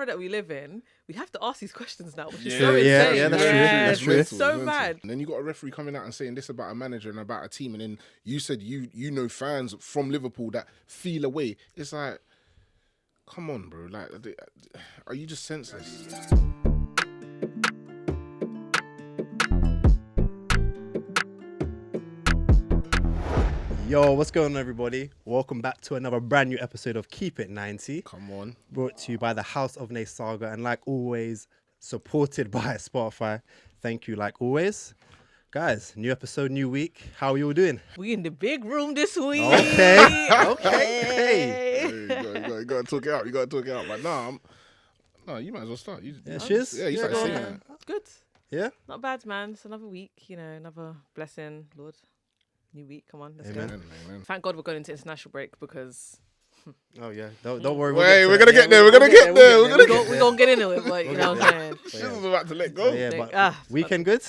era that we live in, we have to ask these questions now, which is Yeah. so insane. Yeah, that's true. That's true. It's so mad. And then you got a referee coming out and saying this about a manager and about a team, and then you said you know fans from Liverpool that feel away. It's like, come on, bro. Like, are you just senseless? Yo, what's going on, everybody? Welcome back to another brand new episode of Keep It 90. Come on. Brought to you by the House of NNESAGA, and like always, supported by Spotify. Thank you, like always. Guys, new episode, new week. How are you all doing? We in the big room this week. Okay. You gotta talk it out. You gotta talk it out. But no, you might as well start. Shiz? Yeah, you started saying Yeah. that. Good. Yeah? Not bad, man. It's another week, another blessing, Lord. New week. Come on, let's Amen. go. Amen. Thank God we're going into international break because Oh, yeah. Don't worry. Wait, we're gonna get there. We're gonna get there. we're going to get into it, but you know what I'm saying? Shiz was about to let go. Yeah, but weekend good?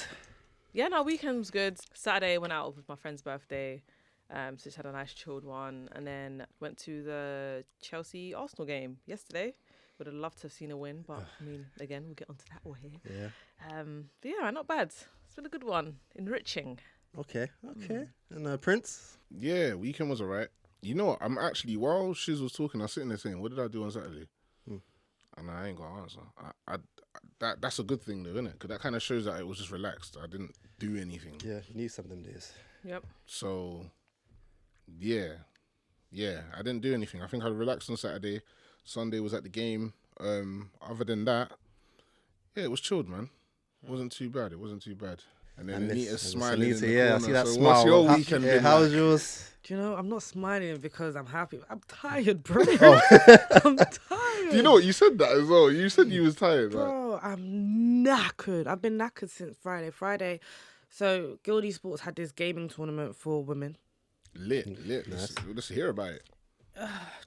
Yeah, no, weekend was good. Saturday went out with my friend's birthday. So just had a nice chilled one. And then went to the Chelsea-Arsenal game yesterday. Would have loved to have seen a win, but I mean, again, we'll get onto that all here. Yeah. But yeah, not bad. It's been a good one. Enriching. Okay. And Prince? Yeah, weekend was alright. You know what? I'm actually, while Shiz was talking, I was sitting there saying, what did I do on Saturday? And I ain't got an answer. That's a good thing though, isn't it? Because that kind of shows that it was just relaxed. I didn't do anything. Yeah, you need some of them days. Yep. So, yeah, I didn't do anything. I think I relaxed on Saturday. Sunday was at the game. Other than that, yeah, it was chilled, man. It wasn't too bad. And then Anita's smiling in the yeah, corner. I see that so smile. what's your weekend been how like? was yours? Do you know, I'm not smiling because I'm happy. I'm tired, bro. Oh. I'm tired. Do you know what? You said that as well. You said you was tired. Right? Bro, I'm knackered. I've been knackered since Friday. So, Guildie Sports had this gaming tournament for women. Lit. Let's hear about it.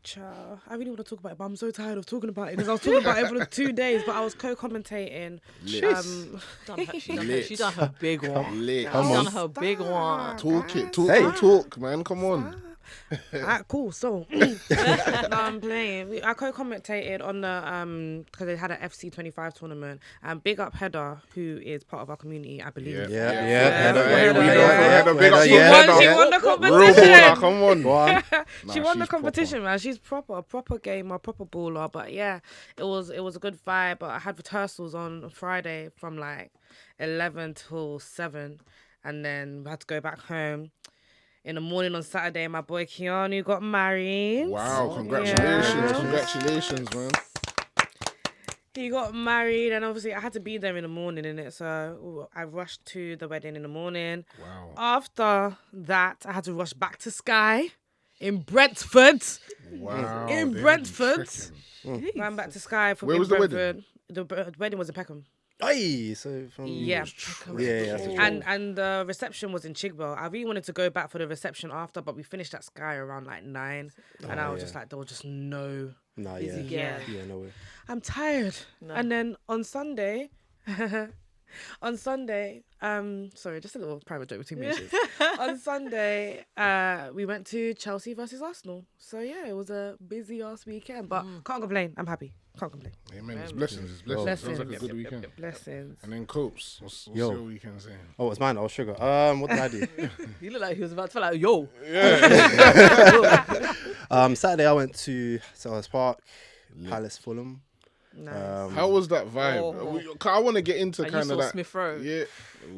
Child, I really want to talk about it, but I'm so tired of talking about it because I was talking about it for 2 days, but I was co-commentating. Lit. She done her big one. Lit. She done her big one. Talk, man. Come on. Alright, cool. So, no, I'm playing. I co-commentated on the because they had an FC25 tournament. And big up Heather, who is part of our community, I believe. Yeah. She won the competition. Real baller, come on. Go on. She won the competition, man. She's proper gamer, proper baller. But yeah, it was a good vibe. But I had rehearsals on Friday from like 11 till 7, and then we had to go back home. In the morning on Saturday, my boy Keanu got married. Wow, congratulations, man. He got married, and obviously I had to be there in the morning, innit? So I rushed to the wedding in the morning. Wow. After that, I had to rush back to Sky in Brentford. Wow. In they Brentford. had you Ran back to Sky for Where was the wedding? The wedding was in Peckham. Hey, so from Yeah. yeah. And the reception was in Chigwell. I really wanted to go back for the reception after, but we finished at Sky around like 9. And I was just like, there was just no... Nah, Yeah. No way. I'm tired. No. And then on Sunday... sorry, just a little private joke between me and Shiz. On Sunday, we went to Chelsea versus Arsenal. So yeah, it was a busy ass weekend, but can't complain. I'm happy. Can't complain. Amen. It's blessings. Sounds like a good weekend. Blessings. And then Copes. What's Yo. your weekend saying? Oh, it's mine. Oh, sugar. What did I do? You look like he was about to feel like, yo. Saturday I went to Selhurst Park, Palace, Fulham. Nice. How was that vibe? Oh. I want to get into And you kind of saw that. Smith Rowe. Yeah.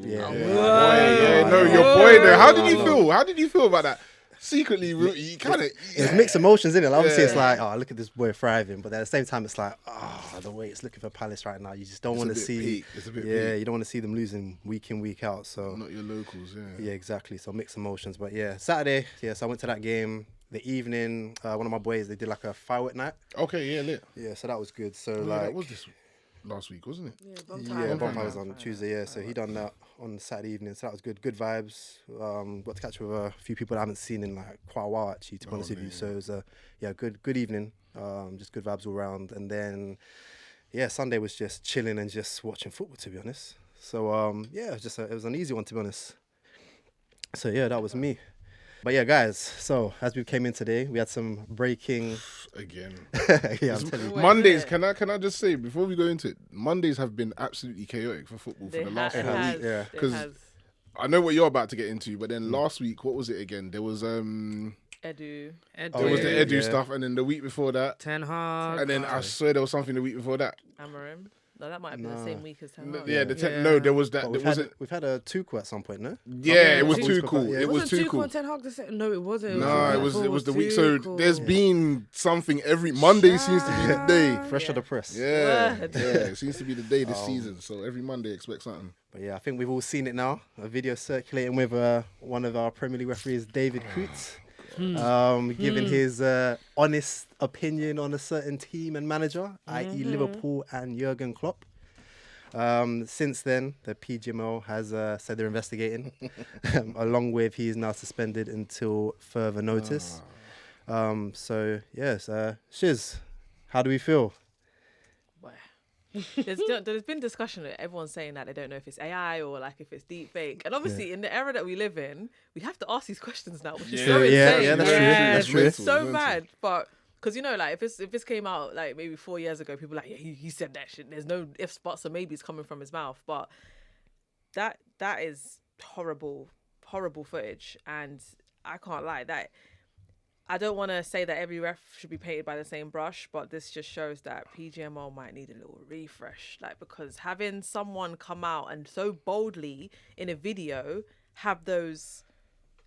Yeah. No, your boy there. How did you feel? How did you feel about that? Secretly, you kind of. There's mixed emotions in it. Obviously, it's Yeah. like, oh, look at this boy thriving, but at the same time, it's like, oh, the way it's looking for Palace right now. You just don't want to see. It's a bit Yeah, peak. you don't want to see them losing week in, week out. So Not your locals, yeah. yeah, exactly. So mixed emotions, but yeah, Saturday. Yeah, so I went to that game. The evening, one of my boys, they did like a firework night. Okay, yeah, lit. Yeah, so that was good. So Yeah, like, that was this last week, wasn't it? yeah, bonfire was on Tuesday. Yeah, so he done that on Saturday evening. So that was good. Good vibes. Got to catch up with a few people that I haven't seen in like quite a while actually. To be honest with you, so it was a good evening. Just good vibes all around. And then Sunday was just chilling and just watching football. To be honest. So it was an easy one to be honest. So yeah, that was me. But yeah, guys. So as we came in today, we had some breaking. Again. Yeah, I'm telling you. Wait, Mondays, innit? can I just say, before we go into it, Mondays have been absolutely chaotic for football for the last It 4 has. weeks. Yeah. It 'Cause has. I know what you're about to get into, but then last week, what was it again? There was Edu. Oh, there was yeah, the Edu yeah. stuff, and then the week before that, Ten Hag. and then I swear there was something the week before that. Amarim. No, that might have been the same week as Ten Hag. Yeah, Yeah. no, there was that. But There wasn't. we've had a Tuchel at some point, no? Yeah, it was Tuchel. too cool. Yeah. It was Wasn't too cool. Tuchel and Ten Hag the same? No, it wasn't. No, it was the week. So Tuchel. there's been something every Monday seems to be the day. Fresh off the press. Yeah, Word. yeah, it seems to be the day this season. So every Monday expect something. But yeah, I think we've all seen it now. A video circulating with one of our Premier League referees, David Coote, giving his honest opinion on a certain team and manager, i.e. Liverpool and Jurgen Klopp. Since then, the PGMO has said they're investigating. Along with he is now suspended until further notice. So yes, Shiz, how do we feel? There's been discussion. Everyone's saying that they don't know if it's AI or like if it's deep fake. And obviously, in the era that we live in, we have to ask these questions now, which is so insane. Yeah, that's true. That's true. Mental, So mental. mad, but because like if this came out like maybe 4 years ago, people are like, yeah, he said that shit. There's no ifs, buts, or maybes coming from his mouth. But that is horrible footage, and I can't lie that. I don't want to say that every ref should be painted by the same brush, but this just shows that PGMO might need a little refresh. Like, because having someone come out and so boldly in a video have those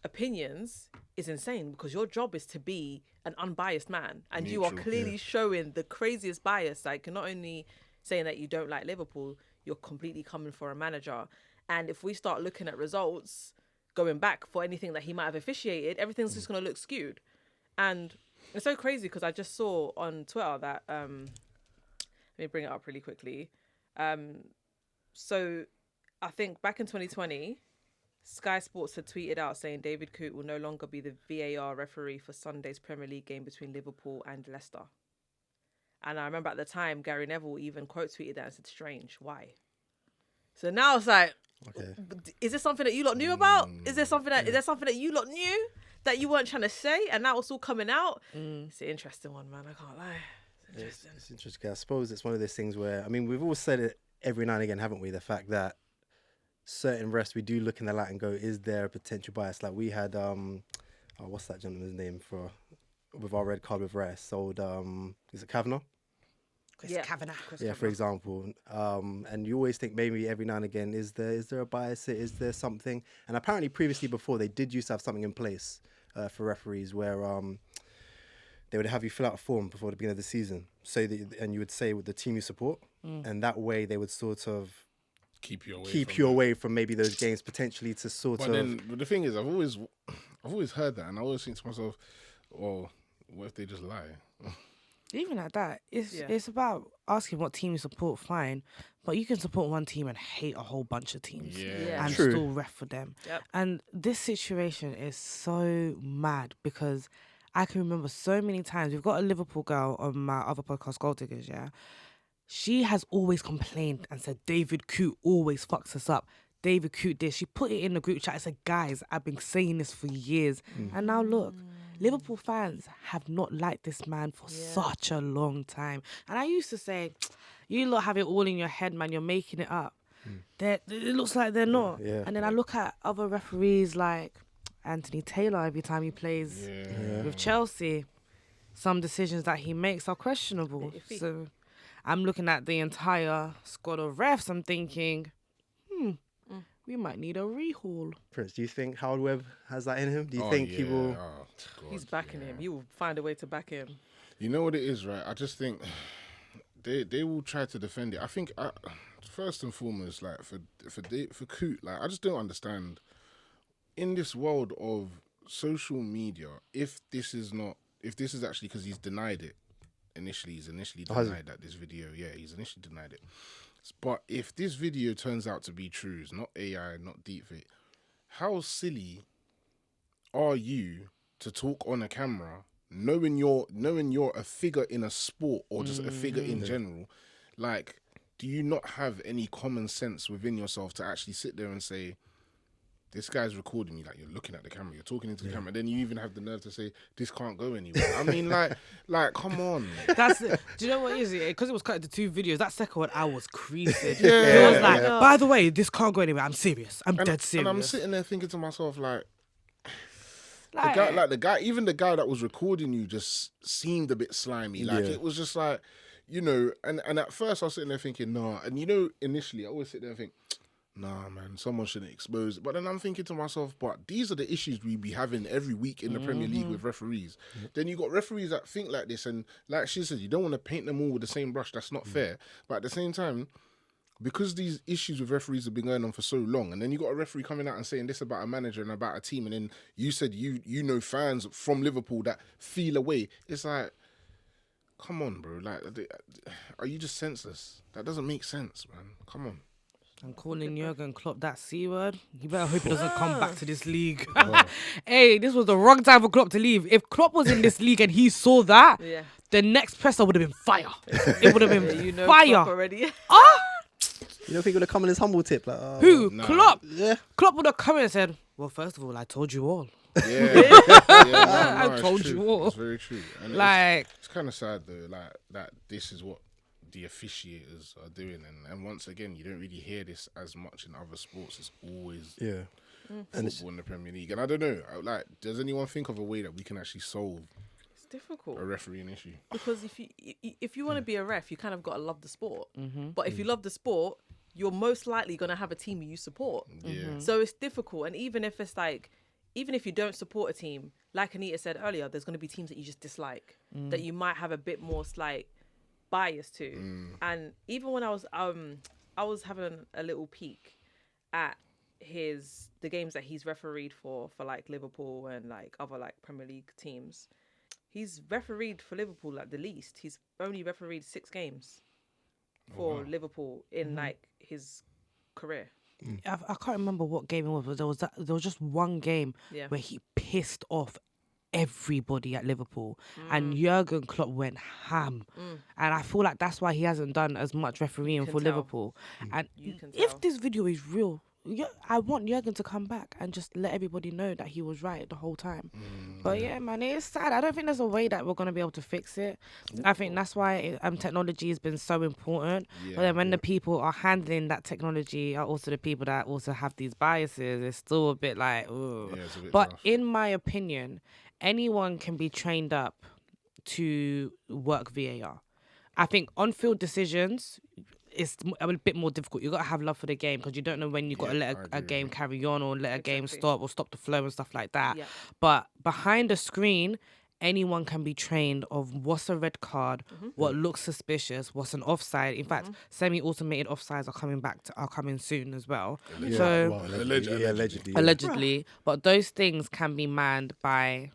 opinions is insane, because your job is to be an unbiased man, and you are Neutral, clearly showing the craziest bias. Like, you're not only saying that you don't like Liverpool, you're completely coming for a manager. And if we start looking at results going back for anything that he might have officiated, everything's just going to look skewed. And it's so crazy because I just saw on Twitter that let me bring it up really quickly. So I think back in 2020, Sky Sports had tweeted out saying David Coote will no longer be the VAR referee for Sunday's Premier League game between Liverpool and Leicester. And I remember at the time Gary Neville even quote tweeted that and said, "Strange, why?" So now it's like, is this something that you lot knew about? Is there something that you lot knew that you weren't trying to say, and now it's all coming out? It's an interesting one, man. I can't lie. It's interesting. I suppose it's one of those things where, I mean, we've all said it every now and again, haven't we? The fact that certain refs, we do look in the light and go, is there a potential bias? Like we had, what's that gentleman's name with our red card with rest? Old, is it Kavanagh? Yeah. Yeah, for example. And you always think maybe every now and again, is there a bias? Is there something? And apparently previously before, they did used to have something in place for referees where they would have you fill out a form before the beginning of the season, and you would say with the team you support, and that way they would sort of Keep you away from maybe those games potentially to sort But of. then the thing is, I've always heard that, and I always think to myself, well, what if they just lie? Even at that, it's Yeah. it's about asking what team you support, fine. But you can support one team and hate a whole bunch of teams Yeah. and True. still ref for them. Yep. And this situation is so mad because I can remember so many times. We've got a Liverpool girl on my other podcast, Gold Diggers, yeah? She has always complained and said David Coote always fucks us up. David Coote did. She put it in the group chat. I said, guys, I've been saying this for years. And now look, Liverpool fans have not liked this man for such a long time. And I used to say, you lot have it all in your head, man. You're making it up. It looks like they're not. Yeah. And then I look at other referees like Anthony Taylor every time he plays with Chelsea. Some decisions that he makes are questionable. Iffy. So I'm looking at the entire squad of refs. I'm thinking, we might need a rehaul. Prince, do you think Howard Webb has that in him? Do you think he will? Oh, God, He's backing him. You will find a way to back him. You know what it is, right? I just think they will try to defend it. I think first and foremost, like for Coote, like I just don't understand in this world of social media if this is actually because he's denied it initially. He's initially denied that this video. Yeah, he's initially denied it. But if this video turns out to be true, it's not AI, not deepfake, how silly are you to talk on a camera knowing you're a figure in a sport or just a figure in general? Like, do you not have any common sense within yourself to actually sit there and say, this guy's recording you, like you're looking at the camera, you're talking into the camera, then you even have the nerve to say this can't go anywhere. I mean, like, come on. That's it. Do you know what it is? Because it was cut into 2 videos. That second one, I was creasing. Yeah. It was like, by the way, this can't go anywhere. I'm serious. I'm dead serious. And I'm sitting there thinking to myself, like, the guy, even the guy that was recording you just seemed a bit slimy. Like, it was just like, you know, and at first I was sitting there thinking, nah. And, you know, initially I always sit there and think, nah, man, someone shouldn't expose it. But then I'm thinking to myself, but these are the issues we be having every week in the Premier League with referees. Then you got referees that think like this, and like she said, you don't want to paint them all with the same brush. That's not fair. But at the same time, because these issues with referees have been going on for so long, and then you got a referee coming out and saying this about a manager and about a team, and then you said you know fans from Liverpool that feel away. It's like, come on, bro. Like, are you just senseless? That doesn't make sense, man. Come on. I'm calling Jurgen Klopp that C word. You better hope he doesn't come back to this league. Hey, this was the wrong time for Klopp to leave. If Klopp was in this league and he saw that, the next presser would have been fire. It would have been fire. Klopp already. You don't think he would have come on his humble tip? Like, Who? Nah. Klopp? Yeah. Klopp would have come in and said, well, first of all, I told you all. I told you all. It's very true. And Like, it's kind of sad though, like that. This is what the officiators are doing, and once again, you don't really hear this as much in other sports. It's always football in the Premier League, and I don't know. Like, does anyone think of a way that we can actually solve It's difficult. a refereeing issue? Because if you want to be a ref, you kind of got to love the sport. But if you love the sport, you're most likely going to have a team you support. Yeah. So it's difficult. And even if it's like, even if you don't support a team, like Anita said earlier, there's going to be teams that you just dislike, that you might have a bit more slight bias to. And even when I was having a little peek at the games that he's refereed for like Liverpool and like other like Premier League teams. He's refereed for Liverpool at the least. He's only refereed 6 games for Liverpool in like his career. I can't remember what game it was, but there was just one game where he pissed off everybody at Liverpool, and Jurgen Klopp went ham. And I feel like that's why he hasn't done as much refereeing for Liverpool. And if this video is real, I want Jurgen to come back and just let everybody know that he was right the whole time. But yeah, man, it's sad. I don't think there's a way that we're going to be able to fix it. I think that's why technology has been so important. But then when the people are handling that technology are also the people that also have these biases, it's still a bit like, ooh. Yeah, it's a bit tough. In my opinion, anyone can be trained up to work VAR. I think on-field decisions, it's a bit more difficult. You've got to have love for the game because you don't know when you've got to let a game carry on or let a game stop or stop the flow and stuff like that. Yeah. But behind the screen, anyone can be trained of what's a red card, what looks suspicious, what's an offside. In fact, semi-automated offsides are coming soon as well. Yeah. So Allegedly. But those things can be manned by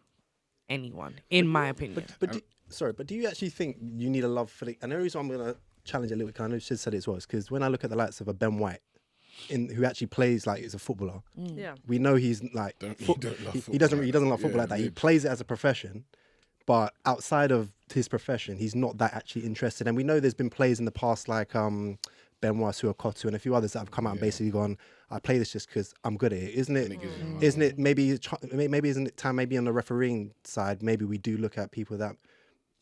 anyone, in my opinion. But do you actually think you need a love for the... And the reason I'm going to challenge a little bit, because I know Shiz said it as well, is because when I look at the likes of a Ben White, who actually plays like he's a footballer, we know he's like... He doesn't love football like that. He plays it as a profession, but outside of his profession, he's not that actually interested. And we know there's been players in the past like Ben White, Coote, and a few others that have come out and basically gone, I play this just because I'm good at it. Isn't it maybe isn't it time maybe on the refereeing side, maybe we do look at people that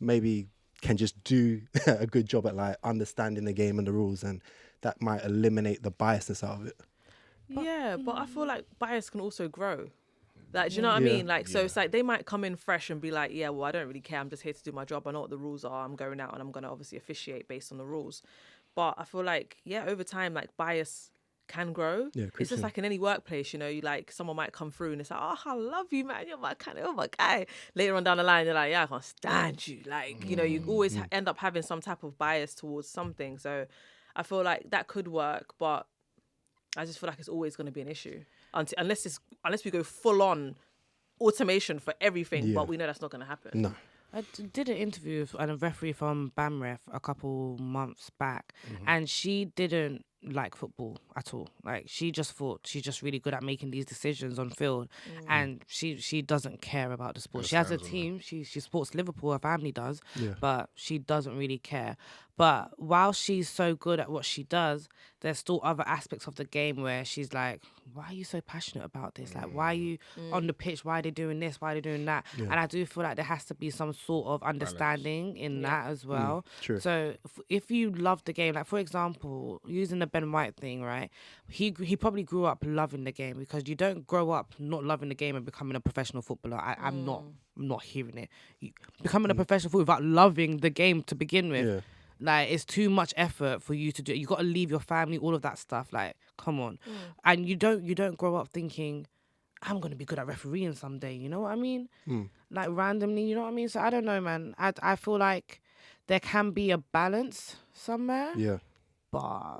maybe can just do a good job at like understanding the game and the rules, and that might eliminate the biasness out of it. But I feel like bias can also grow. Like, do you know what I mean? Like, so it's like they might come in fresh and be like, yeah, well, I don't really care. I'm just here to do my job. I know what the rules are. I'm going out and I'm going to obviously officiate based on the rules. But I feel like, over time, like bias can grow. It's just like in any workplace, you know, you like someone might come through and it's like, oh, I love you, man. You're my kind of, oh my guy. Later on down the line, you're like, yeah, I can't stand you. Like, you know, you always end up having some type of bias towards something. So I feel like that could work, but I just feel like it's always going to be an issue unless we go full on automation for everything. But we know that's not going to happen. No. I did an interview with a referee from BAMREF a couple months back, and she didn't like football at all. Like she just thought she's just really good at making these decisions on field, and she doesn't care about the sport. She has a team. She supports Liverpool. Her family does, but she doesn't really care. But while she's so good at what she does, there's still other aspects of the game where she's like, why are you so passionate about this? Like, why are you on the pitch? Why are they doing this? Why are they doing that? And I do feel like there has to be some sort of understanding in that as well. True. So if you love the game, like for example, using the Ben White thing, right? He probably grew up loving the game, because you don't grow up not loving the game and becoming a professional footballer. I'm not hearing it. Becoming a professional footballer without loving the game to begin with. Yeah. Like, it's too much effort for you to do. You got to leave your family, all of that stuff. Like, come on. And you don't grow up thinking, I'm going to be good at refereeing someday. You know what I mean? Like, randomly, you know what I mean? So, I don't know, man. I feel like there can be a balance somewhere. Yeah. But,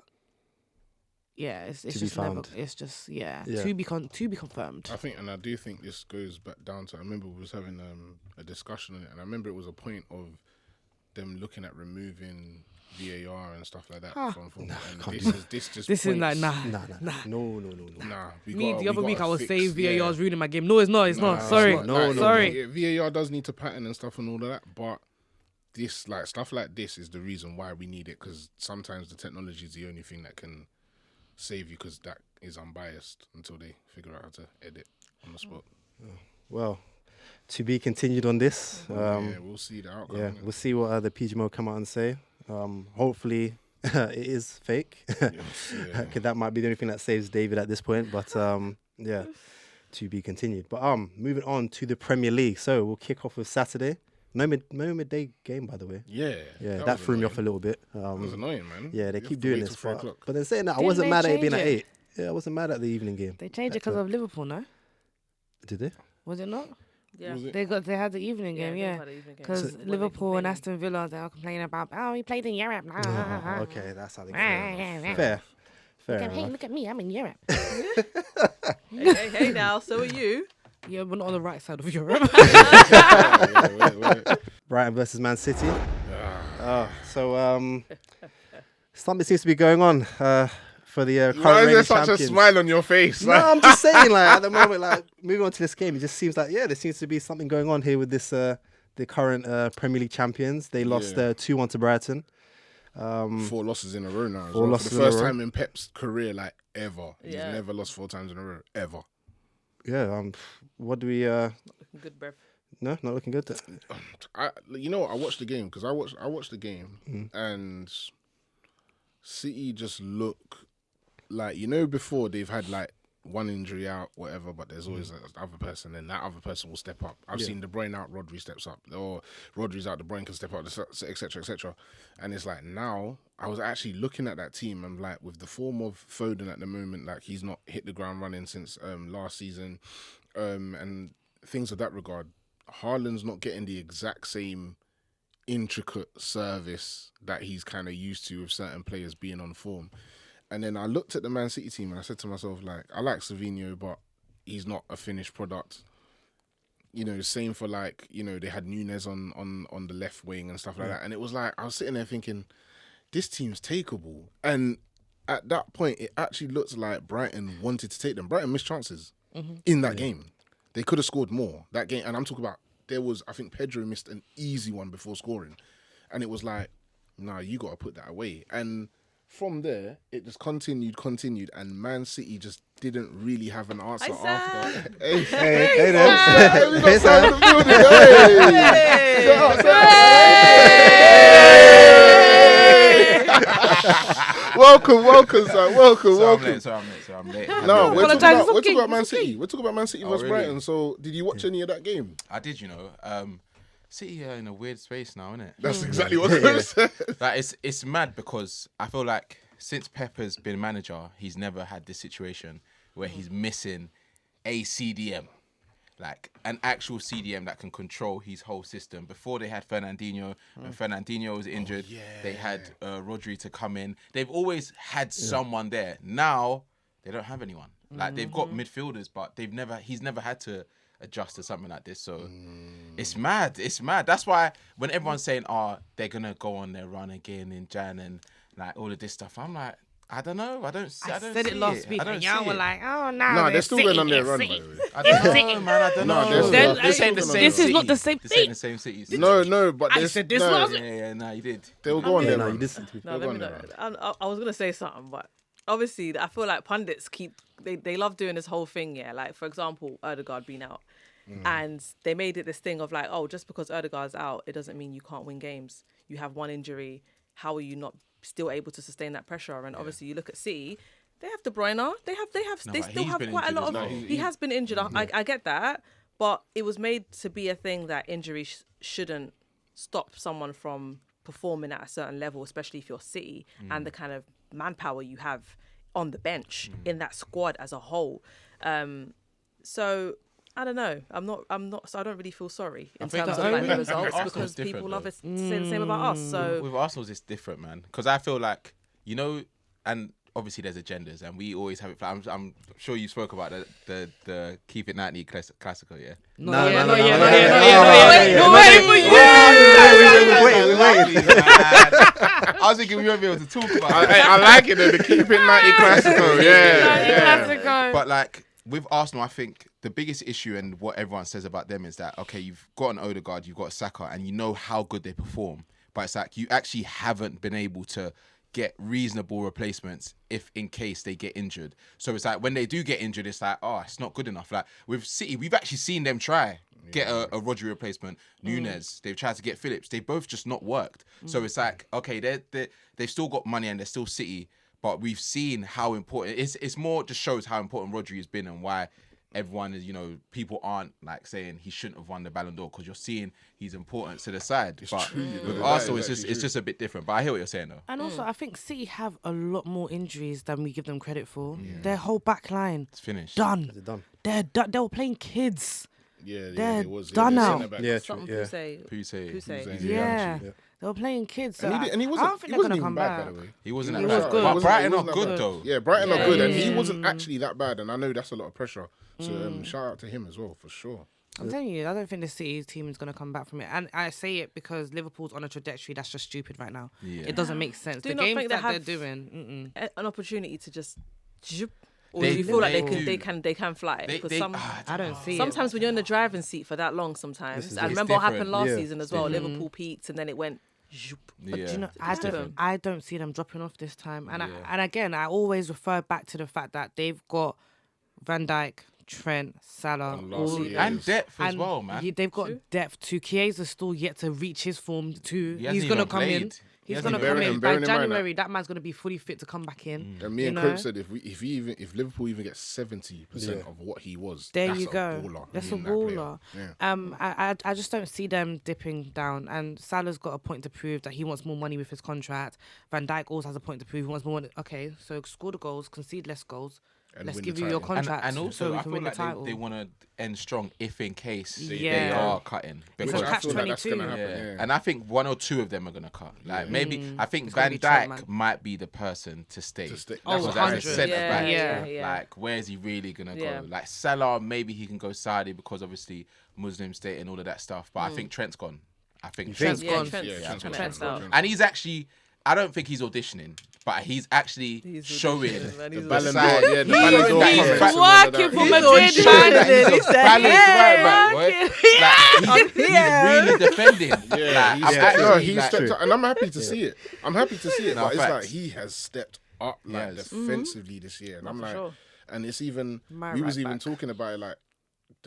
yeah, it's To be just never... found. It's just, Yeah. to be confirmed. I think, and I do think this goes back down to, I remember we was having a discussion on it, and I remember it was a point of them looking at removing VAR and stuff like that from football. This is like, nah. No. Nah, The other week I was saying VAR is ruining my game. No, it's not. Sorry. Sorry. VAR does need to pattern and stuff and all of that, but this, like, stuff like this is the reason why we need it, because sometimes the technology is the only thing that can save you, because that is unbiased until they figure out how to edit on the spot. Well, to be continued on this. We'll see the outcome. Yeah, we'll see what the PGMO come out and say. Hopefully, it is fake. Because that might be the only thing that saves David at this point. But yeah, to be continued. But moving on to the Premier League. So we'll kick off with Saturday. No midday game, by the way. Yeah, that threw me off a little bit. It was annoying, man. Yeah, they You keep have to doing wait this. till 3 o'clock. But then saying that, I Didn't wasn't they mad at it being change at it? 8. Yeah, I wasn't mad at the evening game. They changed it because of Liverpool, no? Did they? Was it not? Yeah. Was it? They had the evening game, they yeah. had the evening game. Because So- Liverpool and Aston Villa, they are complaining about, we played in Europe. Okay, that's how they Fair. Fair Hey, enough. look at me, I'm in Europe. hey, now, so are you. Yeah, we're not on the right side of Europe. Wait. Brighton versus Man City. So something seems to be going on for the current Why is there reigning such champions. a smile on your face? No, I'm just saying, like, at the moment, like, moving on to this game, it just seems like, there seems to be something going on here with this the current Premier League champions. They lost 2-1 to Brighton. 4 losses in a row now. Four losses for the in a first row. time in Pep's career, like, ever. Yeah. He's never lost 4 times in a row, ever. Yeah, what do we... Looking good, bruv. No, not looking good. You know what? I watched the game, because I watched the game, and City just look like, you know, before they've had like one injury out, whatever, but there's always another person, and that other person will step up. I've seen De Bruyne out, Rodri steps up, or Rodri's out, De Bruyne can step up, etc., etc. And it's like, now I was actually looking at that team, and like, with the form of Foden at the moment, like, he's not hit the ground running since last season, and things of that regard. Haaland's not getting the exact same intricate service that he's kind of used to with certain players being on form. And then I looked at the Man City team and I said to myself, like, I like Savinho, but he's not a finished product. You know, same for, like, you know, they had Nunez on the left wing and stuff like that. And it was like, I was sitting there thinking, this team's takeable. And at that point, it actually looks like Brighton wanted to take them. Brighton missed chances in that game. They could have scored more that game. And I'm talking about, I think Pedro missed an easy one before scoring. And it was like, nah, you got to put that away. And from there, it just continued, and Man City just didn't really have an answer after. Hey, Hey, we got Sam in the building. Hey! Shout out, welcome, sir. Welcome. So I'm late. No, we're Apologise, talking it's about okay, Man it's okay. City. We're talking about Man City versus really? Brighton. So, did you watch any of that game? I did, you know. City are in a weird space now, isn't it? That's exactly what I was going to say. Like, it's mad because I feel like since Pepper's been manager, he's never had this situation where he's missing a CDM. Like, an actual CDM that can control his whole system. Before they had Fernandinho, when Fernandinho was injured, they had Rodri to come in. They've always had someone there. Now, they don't have anyone. Like, they've got midfielders, but he's never had to adjust to something like this. So, it's mad. That's why when everyone's saying, they're going to go on their run again in Jan and, like, all of this stuff, I'm like, I don't know. I don't I don't said see it last week, I don't and y'all see were it. like, "Oh no, No, they're still going on their run, by City. the way. I don't know, man. I don't No, know. they're This ain't the still same. This is not the city. same This thing. ain't the same city. No, but I there's said this no, last Yeah, yeah, no, you did. they'll go on Yeah, their no, run. you listened to me. No, They'll let go me on their know. run. I was gonna say something, but obviously, I feel like pundits they love doing this whole thing. Yeah, like for example, Erdegaard being out, and they made it this thing of like, oh, just because Erdegaard's out, it doesn't mean you can't win games. You have one injury. How are you not still able to sustain that pressure? And obviously, you look at City. They have De Bruyne. They but still he's have been quite a injured lot as of. well. He has been injured. I get that, but it was made to be a thing that injury shouldn't stop someone from performing at a certain level, especially if you're City and the kind of manpower you have on the bench in that squad as a whole. So I don't know. I'm not. So I don't really feel sorry in think terms the of like only- the results Arsenal's because different, people though. love it to say the same about us. So With Arsenal, it's different, man. Because I feel like, and obviously there's agendas, and we always have it. I'm sure you spoke about the Keep It 90 Classical, yeah? No, I was thinking we won't be able to talk about it. I like it, the Keep It 90 Classical. Yeah. But like with Arsenal, I think the biggest issue and what everyone says about them is that, okay, you've got an Odegaard, you've got a Saka, and you know how good they perform. But it's like you actually haven't been able to get reasonable replacements if in case they get injured. So it's like when they do get injured, it's like, oh, it's not good enough. Like with City, we've actually seen them try get a Rodri replacement. Nunes, they've tried to get Phillips. They both just not worked. So it's like, okay, they've still got money and they're still City, but we've seen how important it's more just shows how important Rodri has been and why everyone is, people aren't like saying he shouldn't have won the Ballon d'Or because you're seeing his importance to the side. But with Arsenal, it's just a bit different. But I hear what you're saying though. And also, I think City have a lot more injuries than we give them credit for. Their whole back line It's finished. done. Is it done? They're done. They were playing kids. Yeah, They're it was done now. Yeah, something true. Yeah. Puse. Yeah. They were playing kids. So And he I wasn't, don't think he they're wasn't gonna even come bad, back. by the way. He wasn't He that was bad. good. But He Brighton wasn't are that good bad. though. Yeah, Brighton are good, and he Yeah. wasn't actually that bad. And I know that's a lot of pressure. So shout out to him as well, for sure. I'm telling you, I don't think the City team is going to come back from it. And I say it because Liverpool's on a trajectory that's just stupid right now. Yeah. It doesn't make sense. Do The you not games think they that they're have- doing. An opportunity to just, or They- do you feel like they they do. can fly? Because I don't see sometimes it. when you're in the driving seat for that long, sometimes This is I it. remember what happened different. last Yeah. season as well. Liverpool peaked and then it went. But Yeah. do you know, It's different. I don't see them dropping off this time. And Yeah. and again, I always refer back to the fact that they've got Van Dijk, Trent, Salah, And all last year- And depth as and well, man. they've got True. depth too. Chiesa's still yet to reach his form too. He hasn't He's even gonna come in. played. He He's hasn't gonna even come played. in Bearing by in mind January. That man's gonna be fully fit to come back in. And me and you Coach know? said if Liverpool even gets 70% of what he was, There that's you a go. baller. That's a being that player. baller. Yeah. I just don't see them dipping down. And Salah's got a point to prove that he wants more money with his contract. Van Dijk also has a point to prove he wants more money. Okay, so score the goals, concede less goals. And Let's win give the you your title. contract And so also, we I can feel win the like title. they want to end strong if in case they Yeah. are cutting. It's Which a I catch feel like that's 22. gonna happen. Yeah. Yeah. And I think one or two of them are going to cut. Like maybe, I think It's gonna Van be Trent, Dijk man. might be the person to stay. Oh, Because as 100. a centre Yeah, back, yeah. like where is he really going to Yeah. go? Like Salah, maybe he can go Saudi because obviously Muslim state and all of that stuff. But I think Trent's gone. I think Trent's Trent's gone. gone. Trent's Yeah, Trent's out. And he's actually, I don't think he's auditioning, but he's actually showing auditioning, man. the He's Ballon side. d'Or, yeah, the He's Ballon d'Or showing comments that and all of working that. for He's Madrid, on show man. that He's he's a balanced right back, boy. Like, he's really defending. Yeah, Like, he's I'm actually, no, he's like, stepped up, and I'm happy to see it. I'm happy to see it, No, but it's facts. like he has stepped up like Yes. defensively this year, and I'm like, sure. and it's even My we was right even back. talking about it like.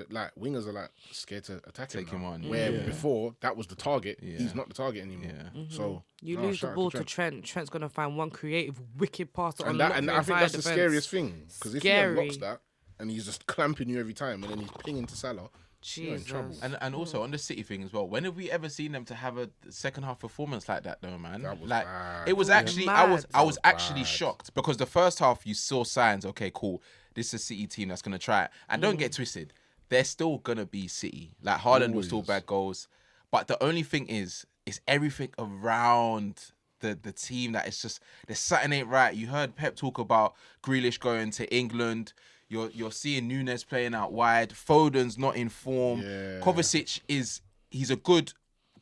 Like wingers are like scared to attack Take him, him now. on, Where yeah. before that was the target, Yeah. he's not the target anymore. Yeah. So You no, lose shout the out ball Trent. to Trent. Trent's gonna find one creative, wicked pass to and unlock that, and the I think entire that's the defense. scariest thing because if he Scary. unlocks that and he's just clamping you every time, and then he's pinging to Salah, you're in Jesus. trouble. And also on the City thing as well. When have we ever seen them to have a second half performance like that though, man? That was like bad. it was actually mad. I was That was actually bad. shocked because the first half you saw signs. Okay, cool. This is a City team that's gonna try it. And don't get twisted. They're still gonna be City. Like Haaland will still Always. bag goals, but the only thing is everything around the team that it's just there's something ain't right. You heard Pep talk about Grealish going to England. You're seeing Nunes playing out wide. Foden's not in form. Yeah. Kovacic he's a good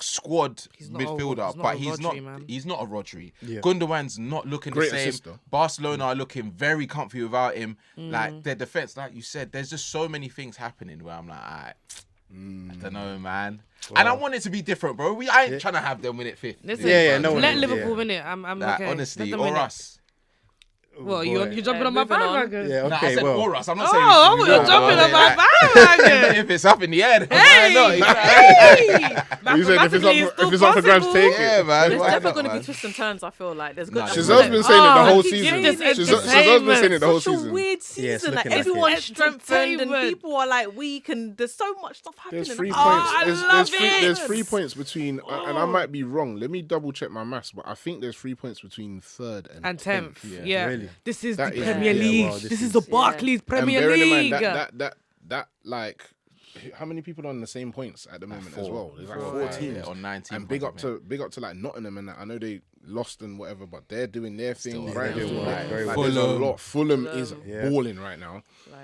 squad He's not a- midfielder, he's not but a he's Rodri, not. man. He's not a Rodri. Yeah. Gundogan's not looking Great the same. assist, though. Barcelona are looking very comfy without him. Mm. Like their defense, like you said, there's just so many things happening where I'm like, alright, I don't know, man. And I want it to be different, bro. I ain't trying to have them win it fifth. Listen, no one let is, Liverpool yeah. win it. I'm Like, okay. honestly, Let them or win it. us. Well, boy. you're jumping on my moving on. bandwagon. Yeah, Nah, I okay, said well. or us. I'm not saying. Oh, we you're should do jumping that. on my Like, bandwagon. if it's up in the air, then Hey, why not? You said if it's up for grabs, take it. Yeah, man. There's why definitely not, going to be man? twists and turns. I feel like there's good. Nah, and Shizelle's bad. been saying it the whole keep season. giving this Shizelle's been saying it the whole Such a season. weird Yeah, it's season. Like looking like everyone's it. strengthened and Entertainment. people are like weak and there's so much stuff happening. There's 3 Oh, points. I There's, love there's it. 3 points between, and I might be wrong. Let me double check my maths, but I think there's 3 points between third and 10th. Yeah. Yeah. Really? This is That the is- Premier yeah, League. well, this this is the is- Barclays Premier and bearing in League. mind that like, how many people are on the same points at the moment as well? There's like 4 teams. Yeah, on 19. And big up to like Nottingham and that. I know they lost and whatever, but they're doing their thing Still right doing here. right. Very Like, well. there's a Fulham. lot. Fulham is Yeah. balling right now. Like,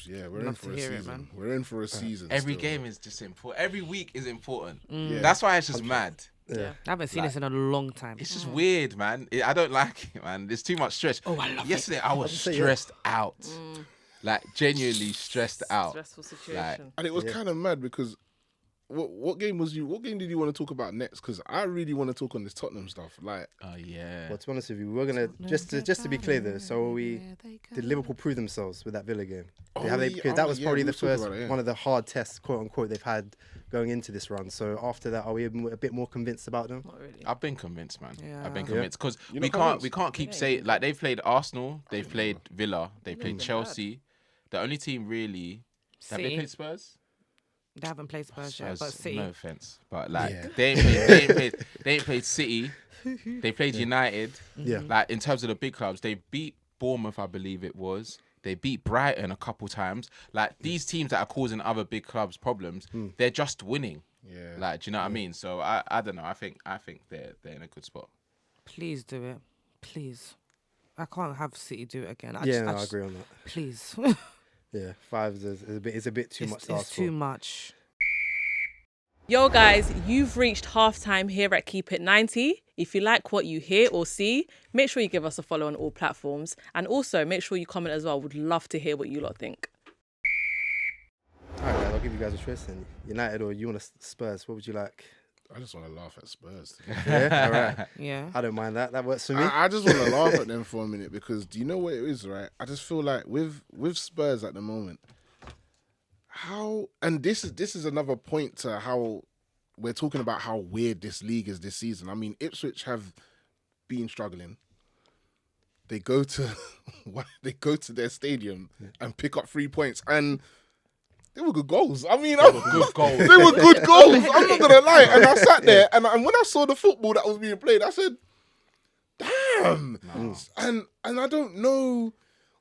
Yeah, we're in Love for to a hear it, season. man. We're in for a season. Every still. game is just important. Every week is important. Yeah. That's why it's just mad. Yeah. I haven't seen this in a long time. It's just weird, man. I don't like it, man. There's too much stress. Oh, I love Yesterday, I was say, yeah. stressed out. Like, genuinely stressed out. stressful situation. And it was kind of mad because what game did you want to talk about next? Because I really want to talk on this Tottenham stuff. Like, Oh, yeah. Well, to be honest with you, we're gonna just to be clear though. So did Liverpool prove themselves with that Villa game? Because that was probably the we'll talk first about it, yeah. one of the hard tests, quote unquote, they've had going into this run. So after that, are we a bit more convinced about them? Not really. I've been convinced, man. Yeah. I've been Yeah. convinced because You're we not can't convinced? keep saying like they've played Arsenal, they've played Villa, they played Chelsea. The only team really have they City. played Spurs? They haven't played Spurs yet, but City. No offense, but like Yeah. they ain't played City. They played United. Yeah. Like in terms of the big clubs, they beat Bournemouth, I believe it was. They beat Brighton a couple times. Like these teams that are causing other big clubs problems, they're just winning. yeah. Like, do you know what I mean? So I don't know. I think they're in a good spot. Please do it. Please. I can't have City do it again. I agree on that. Please. Yeah, 5 is a bit too much to It's ask too for. much. Yo, guys, you've reached halftime here at Keep It 90. If you like what you hear or see, make sure you give us a follow on all platforms. And also, make sure you comment as well. Would love to hear what you lot think. All right, guys, I'll give you guys a choice then. United or you want Spurs? What would you like? I just want to laugh at Spurs. Yeah, all right. Yeah. I don't mind that. That works for me. I just want to laugh at them for a minute because do you know what it is, right? I just feel like with Spurs at the moment, this is another point to how we're talking about how weird this league is this season. I mean, Ipswich have been struggling. They go to their stadium and pick up 3 points and they were good goals. I mean, Good goal. they were good goals. I'm not gonna lie. And I sat there, and when I saw the football that was being played, I said, "Damn!" And I don't know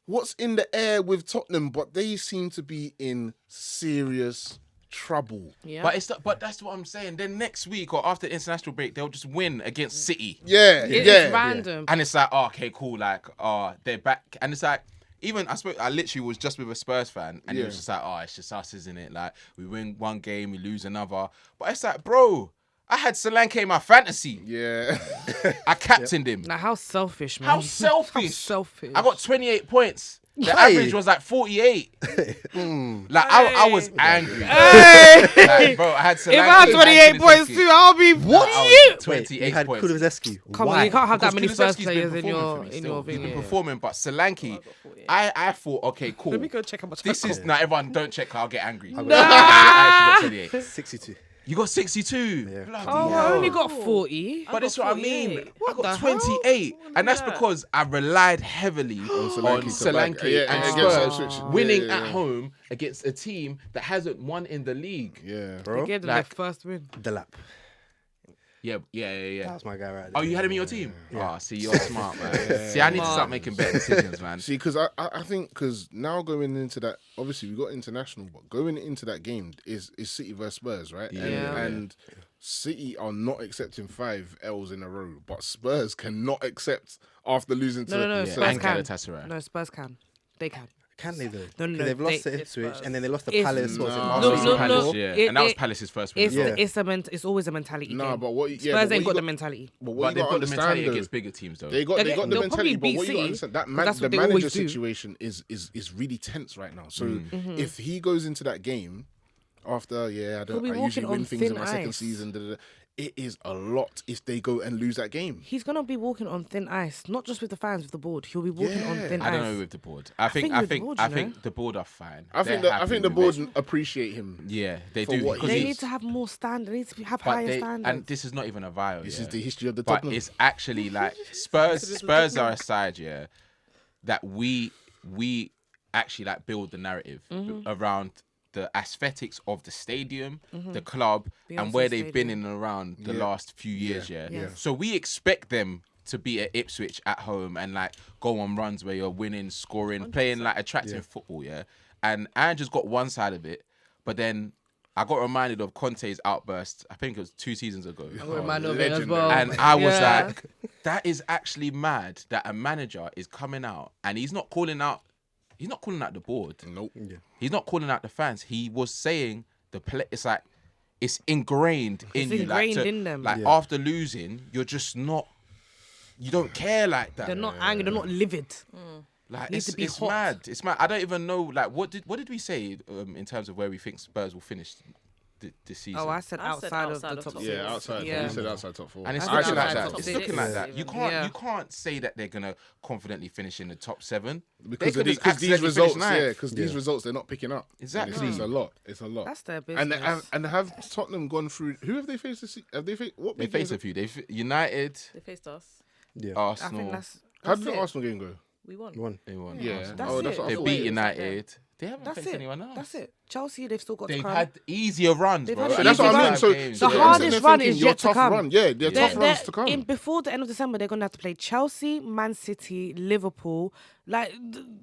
what's in the air with Tottenham, but they seem to be in serious trouble. Yeah. But that's what I'm saying. Then next week or after the international break, they'll just win against City, Yeah, It's yeah. random. and it's like, oh, okay, cool. Like, they're back, and it's like. Even I literally was just with a Spurs fan, and it was just like, oh, it's just us, isn't it? Like we win one game, we lose another. But it's like, bro, I had Solanke in my fantasy. Yeah. I captained him. Now, how selfish, man. How selfish! How selfish. I got 28 points. The Hey. average was like 48. Like I was angry. Hey! Like, bro, I had Solanke. If I had 28 points too, I'll be What? you. 28 you had points. Kulusevski. Come on, Why? you can't have that many Because Spurs Kulusevski's been players in performing your for me in still. your He's been thing. performing, but Solanke, I thought, okay, cool. Let me go check how much. This is now everyone don't check. I'll get angry. got- I actually got 28. 62. You got 62. Yeah. Bloody Oh, hell. I only got 40. But that's what I mean. 48. I got the hell? 28, and that's because I relied heavily on Solanke Yeah, and against Spurs Ipswich. winning Yeah, at home against a team that hasn't won in the league. Yeah. Bro, Gave them Like- their first win. Delap. Yeah. That was my guy right there. Oh, you had him in your team? Oh, see, you're smart, man. See, I need to start making better decisions, man. See, because I think now going into that, obviously we got international, but going into that game is City versus Spurs, right? Yeah. And City are not accepting 5 L's in a row, but Spurs cannot accept after losing to No. Yeah, Spurs and can. Galatasaray. No, Spurs can. They can. Can they though? No, 'Cause no, they've lost they- to Ipswich Spurs. and then they lost to It's- Palace. Was it No. last No, season? no, Palace, no, yeah. And that was Palace's first win. It's, Yeah. it's always a mentality. Nah, game. but what? Yeah, Spurs but ain't what got you the mentality. But what But you they've got to got the mentality understand though, against bigger teams, though. they got the They'll probably mentality. But beat what you got to City, understand, that that's the what they manager always do. situation is really tense right now. So Mm-hmm. if he goes into that game after, I He'll don't. be I usually walking win on things in thin my second ice. season. It is a lot if they go and lose that game. He's gonna be walking on thin ice, not just with the fans, with the board. He'll be walking on Yeah. thin I don't ice. know with the board. I think think with the board, I you think know. the board are fine. I They're think the happy board with it. appreciate him. Yeah, they for do. what because he They is. need to have more standards. They need to have but higher they, standards. and this is not even a vial. This yeah. is the history of the But Tottenham. it's actually like Spurs are a side, yeah, that we actually like build the narrative around the aesthetics of the stadium, the club, and Beyonce where they've been Stadium. in and around the Yeah. last few years, yeah. Yeah. So we expect them to be at Ipswich at home and like go on runs where you're winning, scoring, playing like attractive football, yeah. And Andrew's got one side of it, but then I got reminded of Conte's outburst. I think it was 2 seasons ago. I remind of it as legendary. well. And I was Yeah. like, that is actually mad that a manager is coming out and he's not calling out the board. Nope. He's not calling out the fans. He was saying it's like it's ingrained in you. ingrained Like, in them. Like after losing, you're just not. You don't care like that. They're not angry. They're not livid. Like need it's to be it's hot. mad. It's mad. I don't even know. Like what did we say in terms of where we think Spurs will finish this season? Oh, I said I said outside outside of of the top top six. Yeah, outside. Yeah. You said outside top 4. And it's I looking said like outside that. top It's six. looking like that. Yeah. You can't say that they're gonna confidently finish in the top 7 because They of could these accidentally results. finish ninth. Yeah, because these results they're not picking up. Exactly. It's a lot. It's a lot. That's their And business. and have Tottenham gone through? Who have they faced this? Have they faced what? They big games face a few. United, They faced us. Yeah. I Arsenal. think that's How did it. the Arsenal game go? We won. One. They won. Yeah. Arsenal. That's Oh, that's it. what I They thought. beat Yeah. United. They haven't That's faced it. anyone else. That's it. Chelsea, they've still got They've to come. had easier runs, They've bro. had So that's what I mean. So Games, The I'm yeah. hardest sitting there run thinking, is your yet to tough come. Run. Yeah, they're tough runs to come. Before the end of December, they're going to have to play Chelsea, Man City, Liverpool. Like,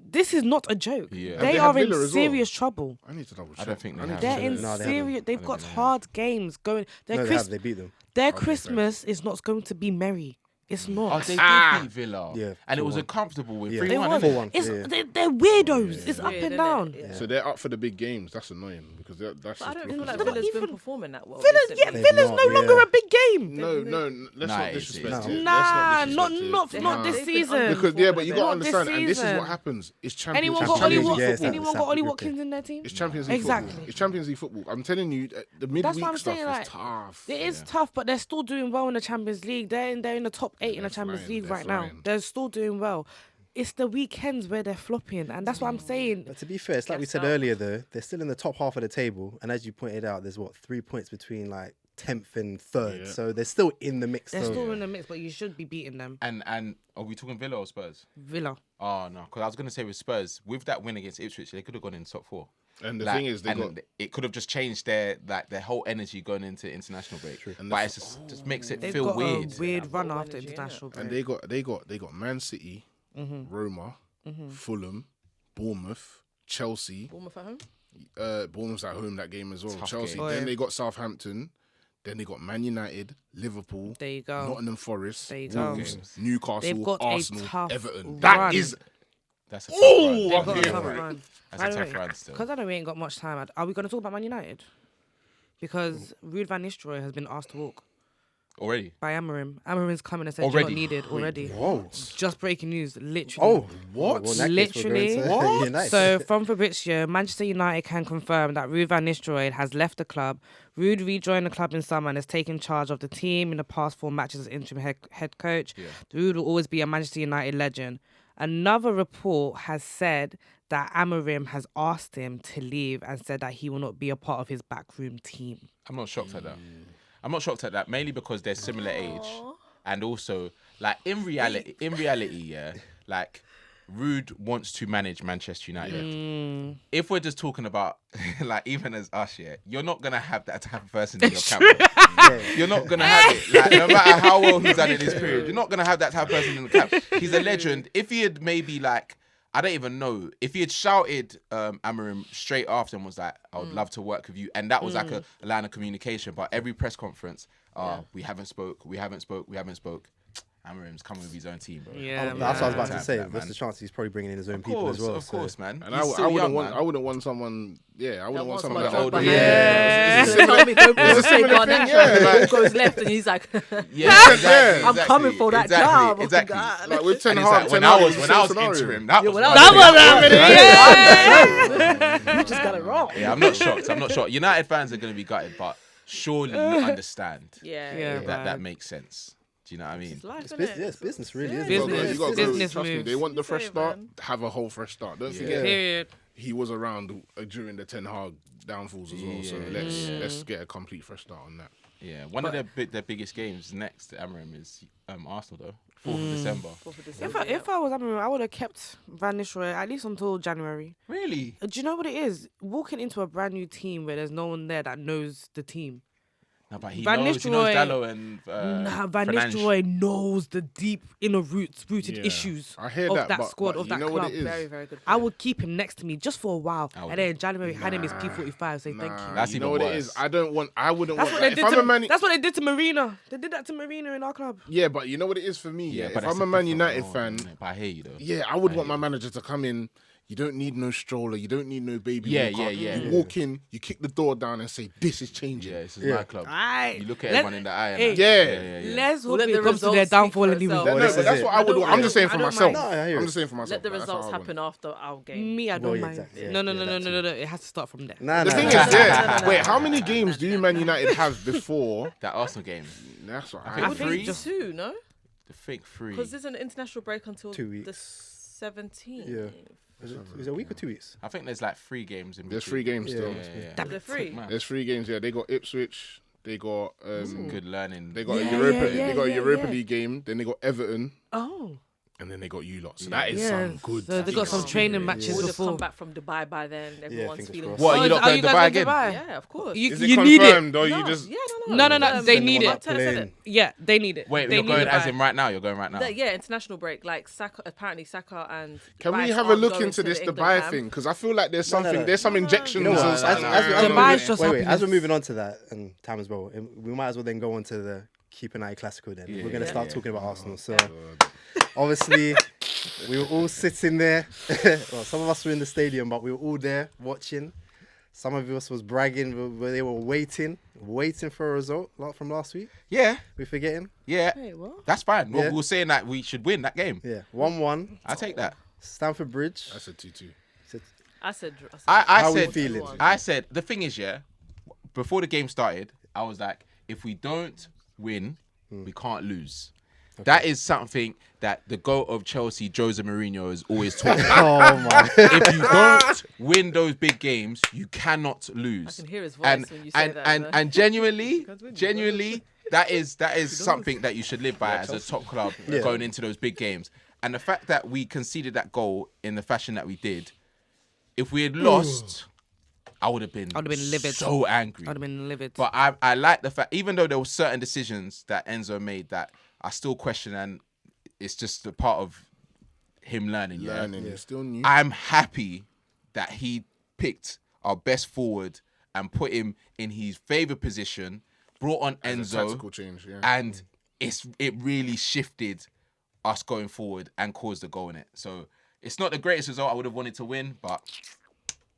this is not a joke. Yeah. And They they are have in Villa as well. serious trouble. I need to double check. I don't think they need have. to They're check. in No, they haven't. serious. They've got hard games going. Their, No, they Chris- have. They beat them. their Christmas is not going to be merry. It's not. Oh, they did beat Villa. Yeah, And it was a 4-1. comfortable win. Yeah. 3-1. They won. innit? 4-1. It's, Yeah. they're weirdos. It's up Weird, and innit? down. Yeah. So they're up for the big games. That's annoying because that's. But I just don't feel blocking like them. not Villa's been even- performing that well. Villa's, yeah, recently. They've Villa's not, no longer yeah. a big game. No, let's Nah, not it's- disrespect no. it. Let's Nah, not disrespect not it. not this They've been season. Because yeah, but you got to Not this understand, and this is season. what happens. It's Champions. Anyone it's got Ollie Champions Watkins? League Yeah, football. Anyone got Ollie Exactly. Watkins in their team? It's Champions League Exactly. football. It's Champions League football. I'm telling you, the That's midweek what I'm stuff saying. Like, is tough. it is tough, but they're still doing well in the Champions League. They're in the top 8 in the they're Champions flying, League they're right now. flying. They're still doing well. It's the weekends where they're flopping, and that's what I'm saying. But to be fair, it's like we Guess said not. earlier, though. They're still in the top half of the table, and as you pointed out, there's 3 points between like 10th and 3rd, Yeah. so they're still in the mix. They're though. still in the mix, but you should be beating them. And are we talking Villa or Spurs? Villa. Oh no, because I was gonna say with Spurs, with that win against Ipswich, they could have gone in top 4. And the Like, thing is, they got it could have just changed their whole energy going into international break. And But it just makes it They've feel got weird. a weird That run ball after energy, innit? international break. and they got Man City, Roma, Fulham, Bournemouth, Chelsea. Bournemouth at home. Bournemouth's at home that game as well. Tough Chelsea. game. Oh, Then yeah. they got Southampton. Then they got Man United, Liverpool, There you go. Nottingham Forest, There you go. Wolves, Games. Newcastle, They've got a Arsenal, tough Everton. run. That is That's a Ooh, tough I'm run. They've got a here tough for it. run. That's a tough run still. Because I know we ain't got much time. Are we going to talk about Man United? Because Ruud van Nistelrooy has been asked to walk Already. by Amorim. Amorim's coming and said you're Already? not needed already. Whoa. Just breaking news, literally. Oh, What? Well, in that case, we're going Literally. to United. So from Fabrizio, Manchester United can confirm that Ruud van Nistelrooy has left the club. Ruud rejoined the club in summer and has taken charge of the team in the past 4 matches as interim head coach. Yeah. Ruud will always be a Manchester United legend. Another report has said that Amorim has asked him to leave and said that he will not be a part of his backroom team. I'm not shocked at that. I'm not shocked at that, mainly because they're similar age, and also like in reality, yeah, like Ruud wants to manage Manchester United. If we're just talking about like even as us, yeah, you're not gonna have that type of person in your camp. You're not gonna have it. Like no matter how well he's done in this period, you're not gonna have that type of person in the camp. He's a legend. If he had maybe like, I don't even know, if he had shouted Amorim straight after and was like, I would love to work with you, and that was like a line of communication, but every press conference, we haven't spoke. Amarim's coming with his own team, bro. Yeah, That's what I was about to Time say. for that, There's man. the chance he's probably bringing in his own Of people as well. Of course, man. And He's I still wouldn't young, want. man. I wouldn't want someone. Yeah, I wouldn't want someone like like older. older. Yeah. They told me go It's a say similar thing, Garnacho, yeah, and like- it all goes left, and he's like, Yeah, I'm coming for that job. Exactly. God. Like with Ten And it's Hag, like, when Ten Hag I was the same scenario. interim, that was You just got it wrong. Yeah, I'm not shocked. United fans are going to be gutted, but surely you understand Yeah. that makes sense. Do you know what I mean? It's life, It's innit? business, business really. Yeah. Isn't You it? gotta go- Business. you gotta go- Business trust me, moves. they want the fresh Say, start. man. Have a whole fresh start. Don't Yeah. forget Period. he was around during the Ten Hag downfalls as well. So Yeah. let's get a complete fresh start on that. Yeah, one of their biggest games next to Amarim is Arsenal, though. 4th of December. 4th of If December, if I was Amarim, I would have kept Van Nistelrooy at least until January. Really? Do you know what it is? Walking into a brand new team where there's no one there that knows the team. No, but he Van knows Nistelrooy- Dallo and Van Fernandes. Nistelrooy knows the deep inner rooted Yeah. issues I hear of that, that but- squad, but of you that know what club. it is? Very, very good. I would keep him next to me just for a while, I would. and then in January hand him his P45. Say thank you. That's you even know what worse. it is. I wouldn't That's want what that. they If did. I'm a Man, That's what they did to Marina. They did that to Marina in our club. yeah, but you know what it is for me. Yeah, but if that's I'm a Man different United role, fan, isn't it? But I hear you, though. yeah, I would want my manager to come in. You don't need no stroller. You don't need no baby Yeah, walker. yeah. You walk in, you kick the door down, and say, "This is changing." Yeah, this is Yeah. my club. Aight. You look at Let- everyone in the eye. And Hey. that. Yeah. Let's hope Let it the comes to their results speak downfall for anyway. itself. No, this but is that's it. what I would. I'm just saying I for don't myself. mind. No, I hear I'm you. just saying for myself. Let the That's how results I want. happen after our game. Me, I don't Well, mind. exactly, yeah. No. Yeah, that too. It has to start from there. Nah, The thing nah. is, yeah. Wait, how many games do you Man United have before? That Arsenal game. That's what I I think I think. think three. just 2, no? The fake 3. Because there's an international break until 2 weeks. the 17th. Yeah. Is it a week or 2 weeks? I think there's like 3 games in There's between. 3 games still. Yeah. The 3. Man. There's 3 games. Yeah, they got Ipswich. They got Good learning. They got Yeah, a Europa. yeah, they got a yeah, Europa yeah. League game. Then they got Everton, Oh. and then they got you lot. So that is Yeah. some good. So they got some decent training game. matches Would have before. come back from Dubai by then. Everyone's fingers feeling crossed. What, fine. you lot going to guys Dubai going again? Dubai? Yeah, of course. Is You it need it. confirmed or you just? No, they need them on it. that plane. Yeah, they need it. Wait, they you're need going it as by- in right now? You're going right now? Yeah, international break. Like Saka, apparently Saka and. Can we Rice have a aren't look going into to this the England Dubai camp. thing? Because I feel like there's No, no, something. no. There's some injections. You know what? and As, stuff. as, as, Dubai's as, just wait, as happiness. we're moving on to that and time as well, we might as well then go on to the Keep an Eye Classical then. Yeah, We're going to yeah, start yeah. talking about Arsenal. So obviously we were all sitting there. Well, some of us were in the stadium, but we were all there watching. Some of us was bragging. They were waiting for a result from last week. Yeah, We're forgetting. yeah. Wait, what? That's fine. Yeah. We were saying that we should win that game. Yeah, 1-1. I take that. Stamford Bridge. That's a 2-2. I said. I How we said, feeling? I said, the thing is, yeah, before the game started, I was like, if we don't win, we can't lose. That is something that the GOAT of Chelsea, Jose Mourinho, is always talking about. Oh my! If you don't win those big games, you cannot lose. I can hear his voice and when you say and that, and, though. and genuinely, that is something that you should live by as a top club Yeah. going into those big games. And the fact that we conceded that goal in the fashion that we did, if we had lost, I would have been livid. so angry. I'd have been livid. But I like the fact, even though there were certain decisions that Enzo made that I still question, and it's just a part of him learning. Learning. It's still new. I'm happy that he picked our best forward and put him in his favourite position, brought on It's a Enzo, tactical change. Yeah. and it really shifted us going forward and caused a goal in it. So it's not the greatest result I would have wanted to win, but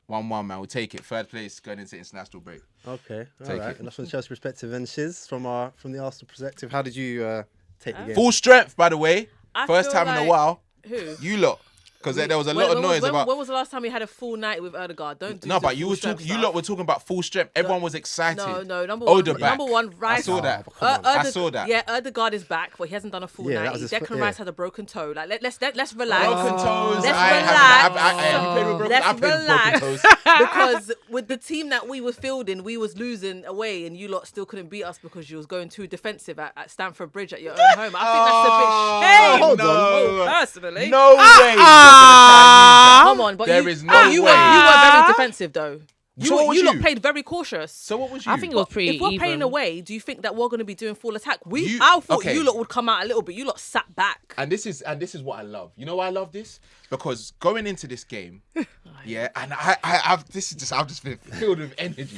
1-1, man. We'll take it. 3rd place going into international break. Okay, all Take right. it. And that's from the Chelsea perspective. And Shiz, from the Arsenal perspective, how did you take the game? Full strength, by the way. I First feel time in a like- while. Who? You lot. Because there was a lot of noise about... When was the last time we had a full night with Erdegaard? Don't do No, the but you full were strength talking. You stuff. lot were talking about full strength. Everyone was excited. No, number Odegaard. one, Rice. I saw that. I saw that. Yeah, Erdegaard is back, but he hasn't done a full Yeah, that night. was his Declan fir- yeah. Rice had a broken toe. Like let's relax. Broken toes. Let's I relax. have you played with broken? Let's I played with broken relax. toes. Because with the team that we was fielding, we was losing away, and you lot still couldn't beat us because you was going too defensive at Stamford Bridge at your own home. I think that's a bit shame. hold on. Personally. No way. You're gonna try and use that. Come on, but There you, is no you way. Were very defensive though. So what was you lot you? played very cautious. So what was you? I think it was pretty If we're even. playing away, do you think that we're going to be doing full attack? You- I thought okay. you lot would come out a little bit. You lot sat back. And this is what I love. You know why I love this? Because going into this game, yeah, and I've just been filled with energy.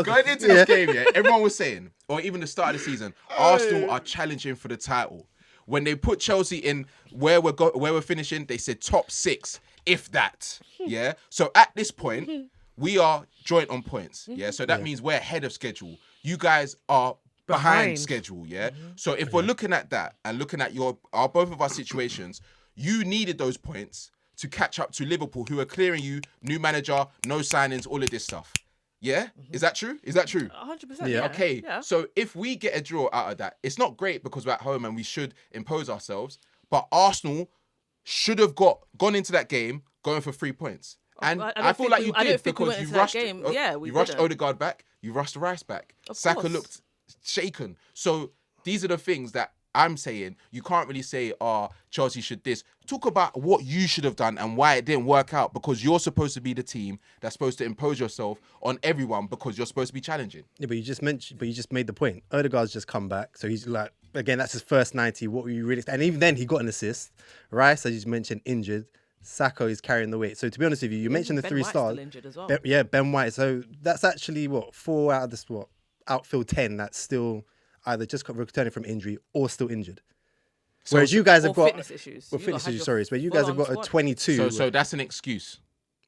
Going into this game, yeah, everyone was saying, or even the start of the season, Arsenal are challenging for the title. When they put Chelsea in where we're finishing, they said top 6, if that. Yeah. So at this point, we are joint on points. Yeah. So that means we're ahead of schedule. You guys are behind schedule. Yeah. So if we're looking at that and looking at both of our situations, you needed those points to catch up to Liverpool, who are clearing you, new manager, no signings, all of this stuff. Yeah? Is that true? 100%. Yeah. Okay, Yeah. so if we get a draw out of that, it's not great because we're at home and we should impose ourselves, but Arsenal should have gone into that game going for 3 points. And I feel like you did because you rushed you rushed Odegaard back, you rushed Rice back. Saka looked shaken. So these are the things that I'm saying. You can't really say, Chelsea should this. Talk about what you should have done and why it didn't work out, because you're supposed to be the team that's supposed to impose yourself on everyone because you're supposed to be challenging. Yeah, but you just made the point. Odegaard's just come back, so he's like, again, that's his first 90. What were you really? And even then, he got an assist. Rice, as you mentioned, injured. Saka is carrying the weight. So to be honest with you, mentioned the Ben 3 White's stars. still injured as well. Ben White. So that's actually 4 out of this outfield 10 that's still either just returning from injury or still injured. Whereas you guys have got fitness issues. Well, fitness issues. Sorry, where you guys have got a 22. So that's an excuse.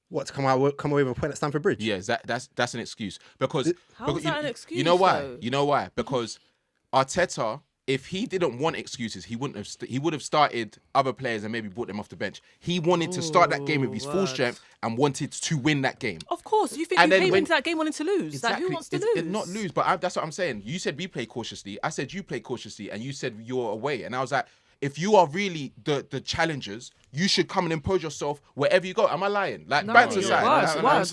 What, to come away with a point at Stamford Bridge? Yeah, that's an excuse because How is that an excuse? You know why? Though? You know why? Because Arteta, if he didn't want excuses, he would have started other players and maybe brought them off the bench. He wanted to start that game with his full strength and wanted to win that game. Of course, you think And you then came when- into that game wanting to lose? Exactly. Like, who wants to It's lose? not lose, but that's what I'm saying. You said we play cautiously. I said you play cautiously, and you said you're away. And I was like, if you are really the challengers, you should come and impose yourself wherever you go. Am I lying? Like, banter aside. Words.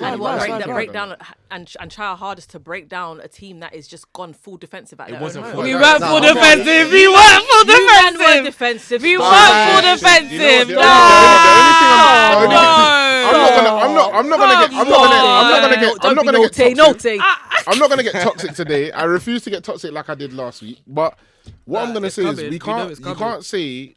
break down and try our hardest to break down a team that is just gone full defensive at their wasn't own full home. We defensive. weren't full defensive. We weren't full You man were defensive. defensive. We Stop. weren't full defensive. The only thing I'm not gonna get toxic today. I refuse to get toxic like I did last week. But what I'm gonna say is you can't say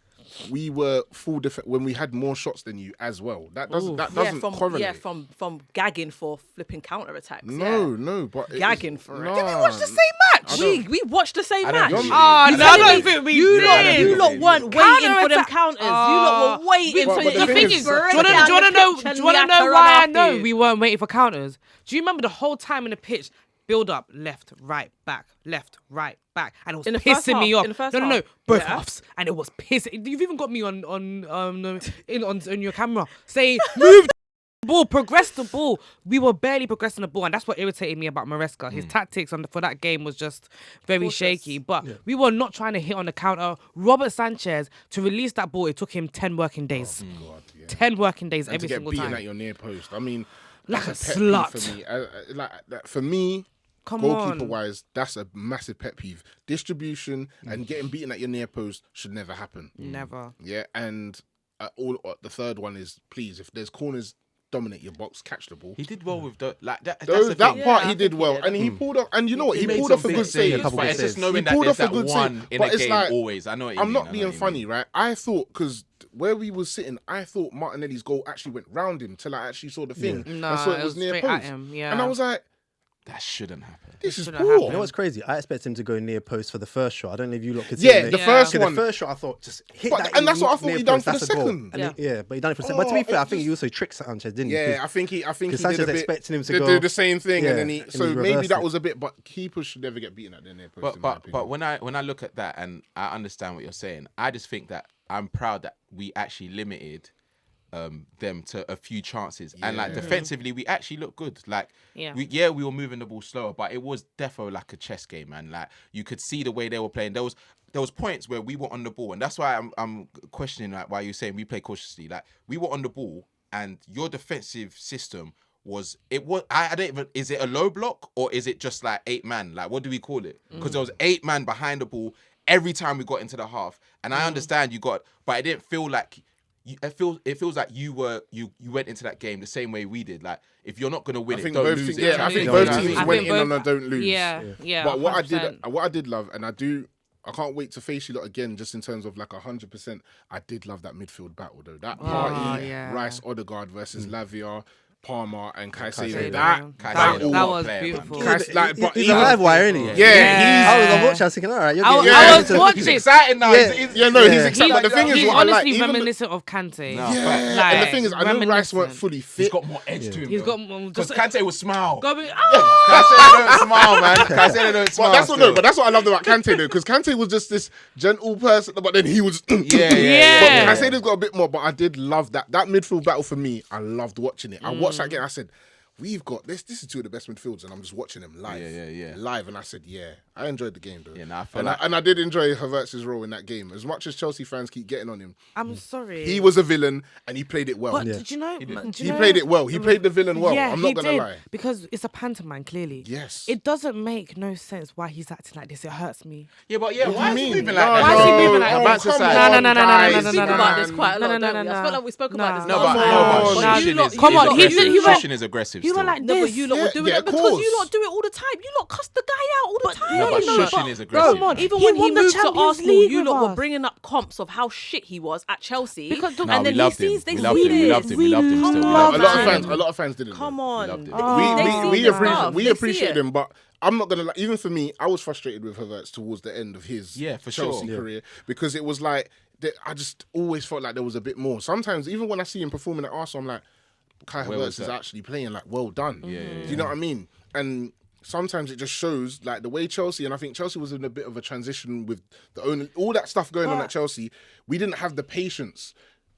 we were full defense when we had more shots than you as well. That doesn't correlate. From gagging for flipping counter attacks. No, but gagging for it. No, Did we watch the same match? We watched the same match. I don't think we did. You lot weren't waiting for them counters. You lot were waiting for but the thing is- Do you want to know why I know we weren't waiting for counters? Do you remember the whole time in the pitch? Build up, left, right, back, and it was In the first pissing me half, off. in the first No, half. both Yeah. halves, and it was pissing. You've even got me on your camera saying move the ball, progress the ball. We were barely progressing the ball, and that's what irritated me about Maresca. His tactics for that game was just very shaky. But we were not trying to hit on the counter. Robert Sanchez, to release that ball, it took him 10 working days. 10 working days and every to get single beaten time. at your near post. I mean, Like that's a pet peeve slut. For me. Come Goalkeeper on. wise, that's a massive pet peeve. Distribution and getting beaten at your near post should never happen. Never. Yeah, and the third one is, please, if there's corners, dominate your box, catch the ball. He did well with that. That's the That thing. part Yeah, he I did think well, he did. and he pulled off. And you know what? He made pulled some off a big good save. But it's just knowing He that pulled there's off a that good one save. in But a it's game like, always. I know what you I'm mean. not being funny, right? I thought because where we was sitting, I thought Martinelli's goal actually went round him till I actually saw the thing. No, and saw it was near straight at post. him, yeah. And I was like, That shouldn't happen. this is shouldn't poor. happen. You know what's crazy? I expect him to go near post for the first shot. I don't know if you lot could see Yeah, it. the first Okay, one. The first shot, I thought, just hit But- that. and that's what I thought near he done post, for the that's a goal. second. And but he done it for the second. But to be fair, I think he also tricked Sanchez, didn't he? Yeah, I think he because did a Sanchez bit. expecting him to to go do the same thing, and then and so he maybe reversed that it. was a bit. But keepers should never get beaten at their near post. But when I look at that and I understand what you're saying, I just think that I'm proud that we actually limited them to a few chances, and like defensively we actually looked good. Like we were moving the ball slower, but it was defo like a chess game, man. Like you could see the way they were playing. There was points where we were on the ball, and that's why I'm questioning like why you're saying we play cautiously. Like we were on the ball, and your defensive system was I don't even, is it a low block or is it just like 8 man? Like what do we call it? Because there was 8 man behind the ball every time we got into the half, and I understand but it didn't feel like it feels like you went into that game the same way we did. Like if you're not gonna win I think don't both lose teams, it. I think You know both what I teams mean? went in on a don't lose. Yeah. But what 100%. I did love, and I can't wait to face you lot again, just in terms of like 100%. I did love that midfield battle though. That party, yeah. Rice Odegaard versus Lavia, Palmer and Caicedo. That was beautiful. He's a live wire, isn't he? Yeah, I was on watch. I was thinking, all right, you're I getting was into watching. He's excited now. Yeah. he's excited. But the thing is, He's what I like, honestly even reminiscent of Kante. No, yeah, Like, and the thing is, I know Rice weren't reminiscent. fully He's fit. got more edge to him. He's bro. got more. Because Kante would smile. Caicedo Caicedo don't smile, man. Caicedo don't smile. But that's what I loved about Kante though, because Kante was just this gentle person, but then he was Yeah. But Caicedo's got a bit more, but I did love that midfield battle for me. I loved watching it. I watched that game. I said, we've got this. This is two of the best midfields, and I'm just watching them live. Yeah. Live, and I said, I enjoyed the game though. Yeah, nah, I feel like... I did enjoy Havertz's role in that game. As much as Chelsea fans keep getting on him, I'm sorry. he was a villain, and he played it well. But did you know? He played it well. He played the villain well. Yeah, I'm not he gonna did, lie. because it's a pantomime. Clearly, Yes. It doesn't make no sense why he's acting like this. It hurts me. Yeah, but why do you is he mean? moving like No, that? Why is he moving like no, that? come No, on, no, guys. We speak about this quite a lot, No, don't we? I feel like we spoke about this. No, last but time. on. shushing is Come on, he did- he went- shushing is aggressive. You were still. like No, this. but you lot were doing yeah, it of because course. you lot do it all the time. You lot cuss the guy out all the time. No, but shushing is aggressive. Come on, Even he when he won the moved to Champions Arsenal, League you with lot were us. bringing up comps of how shit he was at Chelsea. Because No, and we then loved he him. sees they We loved see him. We it. loved him. We loved him still. We No, loved a him. lot of man. fans, didn't. Come though. on. loved it. We They see appreciate it. him, but I'm not gonna lie. Even for me, I was frustrated with Havertz towards the end of his For Chelsea sure. career because it was like I just always felt like there was a bit more. Sometimes, even when I see him performing at Arsenal, I'm like, Kai Where was Havertz is that? actually playing like well done. Yeah. Do you know what I mean? And sometimes it just shows like the way Chelsea, and I think Chelsea was in a bit of a transition with the owner, all that stuff going on at Chelsea. We didn't have the patience.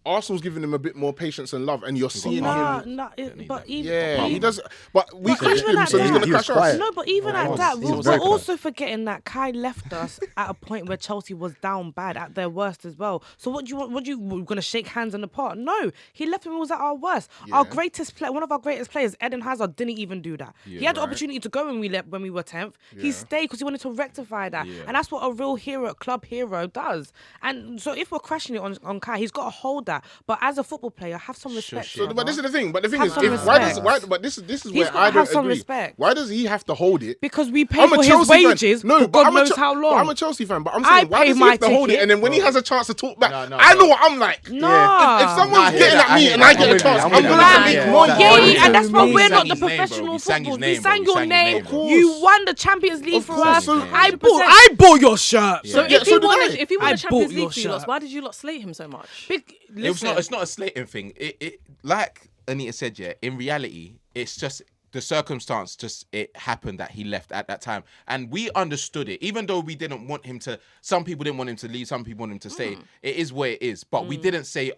Arsenal's giving him a bit more patience and love, and you're seeing him. But even He does. But we crashed even him, at so he's that- gonna He was crash us. quiet. No, but even at that, He was we're very also forgetting that Kai left us at a point where Chelsea was down bad at their worst as well. So what do you want? We're gonna shake hands in the part? No, he left when we was at our worst. Our greatest player, one of our greatest players, Eden Hazard, didn't even do that. He had the opportunity to go when we were 10th. He stayed because he wanted to rectify that, and that's what a real hero, club hero, does. And so if we're crashing it on Kai, he's got to hold that. But as a football player, have some respect. So, but this is the thing. But the thing Have is, some this is He's where gotta I have don't some agree. respect. Why does he have to hold it? Because we pay I'm a for his Chelsea wages fan. No, for but God I'm knows a how long. I'm a Chelsea fan, but I'm I saying, why pay does he my have to hold it? ticket. And then when he has a chance to talk back, No, I know what I'm like. No. If someone's hear getting that, at I me hear and that. I get a I'm chance, I'm with going you. to Yeah, make yeah, more. yeah. Yeah, and that's why He we're sang not the his name, bro. professional He sang his football. name, We sang bro. He your sang his name. name, bro. You won the Champions League Of for course, us. so I 100%. bought your shirt. So Yeah, if so he did won, I. if he won I the Champions bought your League for you lot, shirt. why did you lot slate him so much? It's not a slating thing. It like Anita said, in reality, it's just the circumstance. Just it happened that he left at that time, and we understood it. Even though we didn't want him to, some people didn't want him to leave, some people want him to stay. It is where it is. But we didn't say,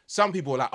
some people were like,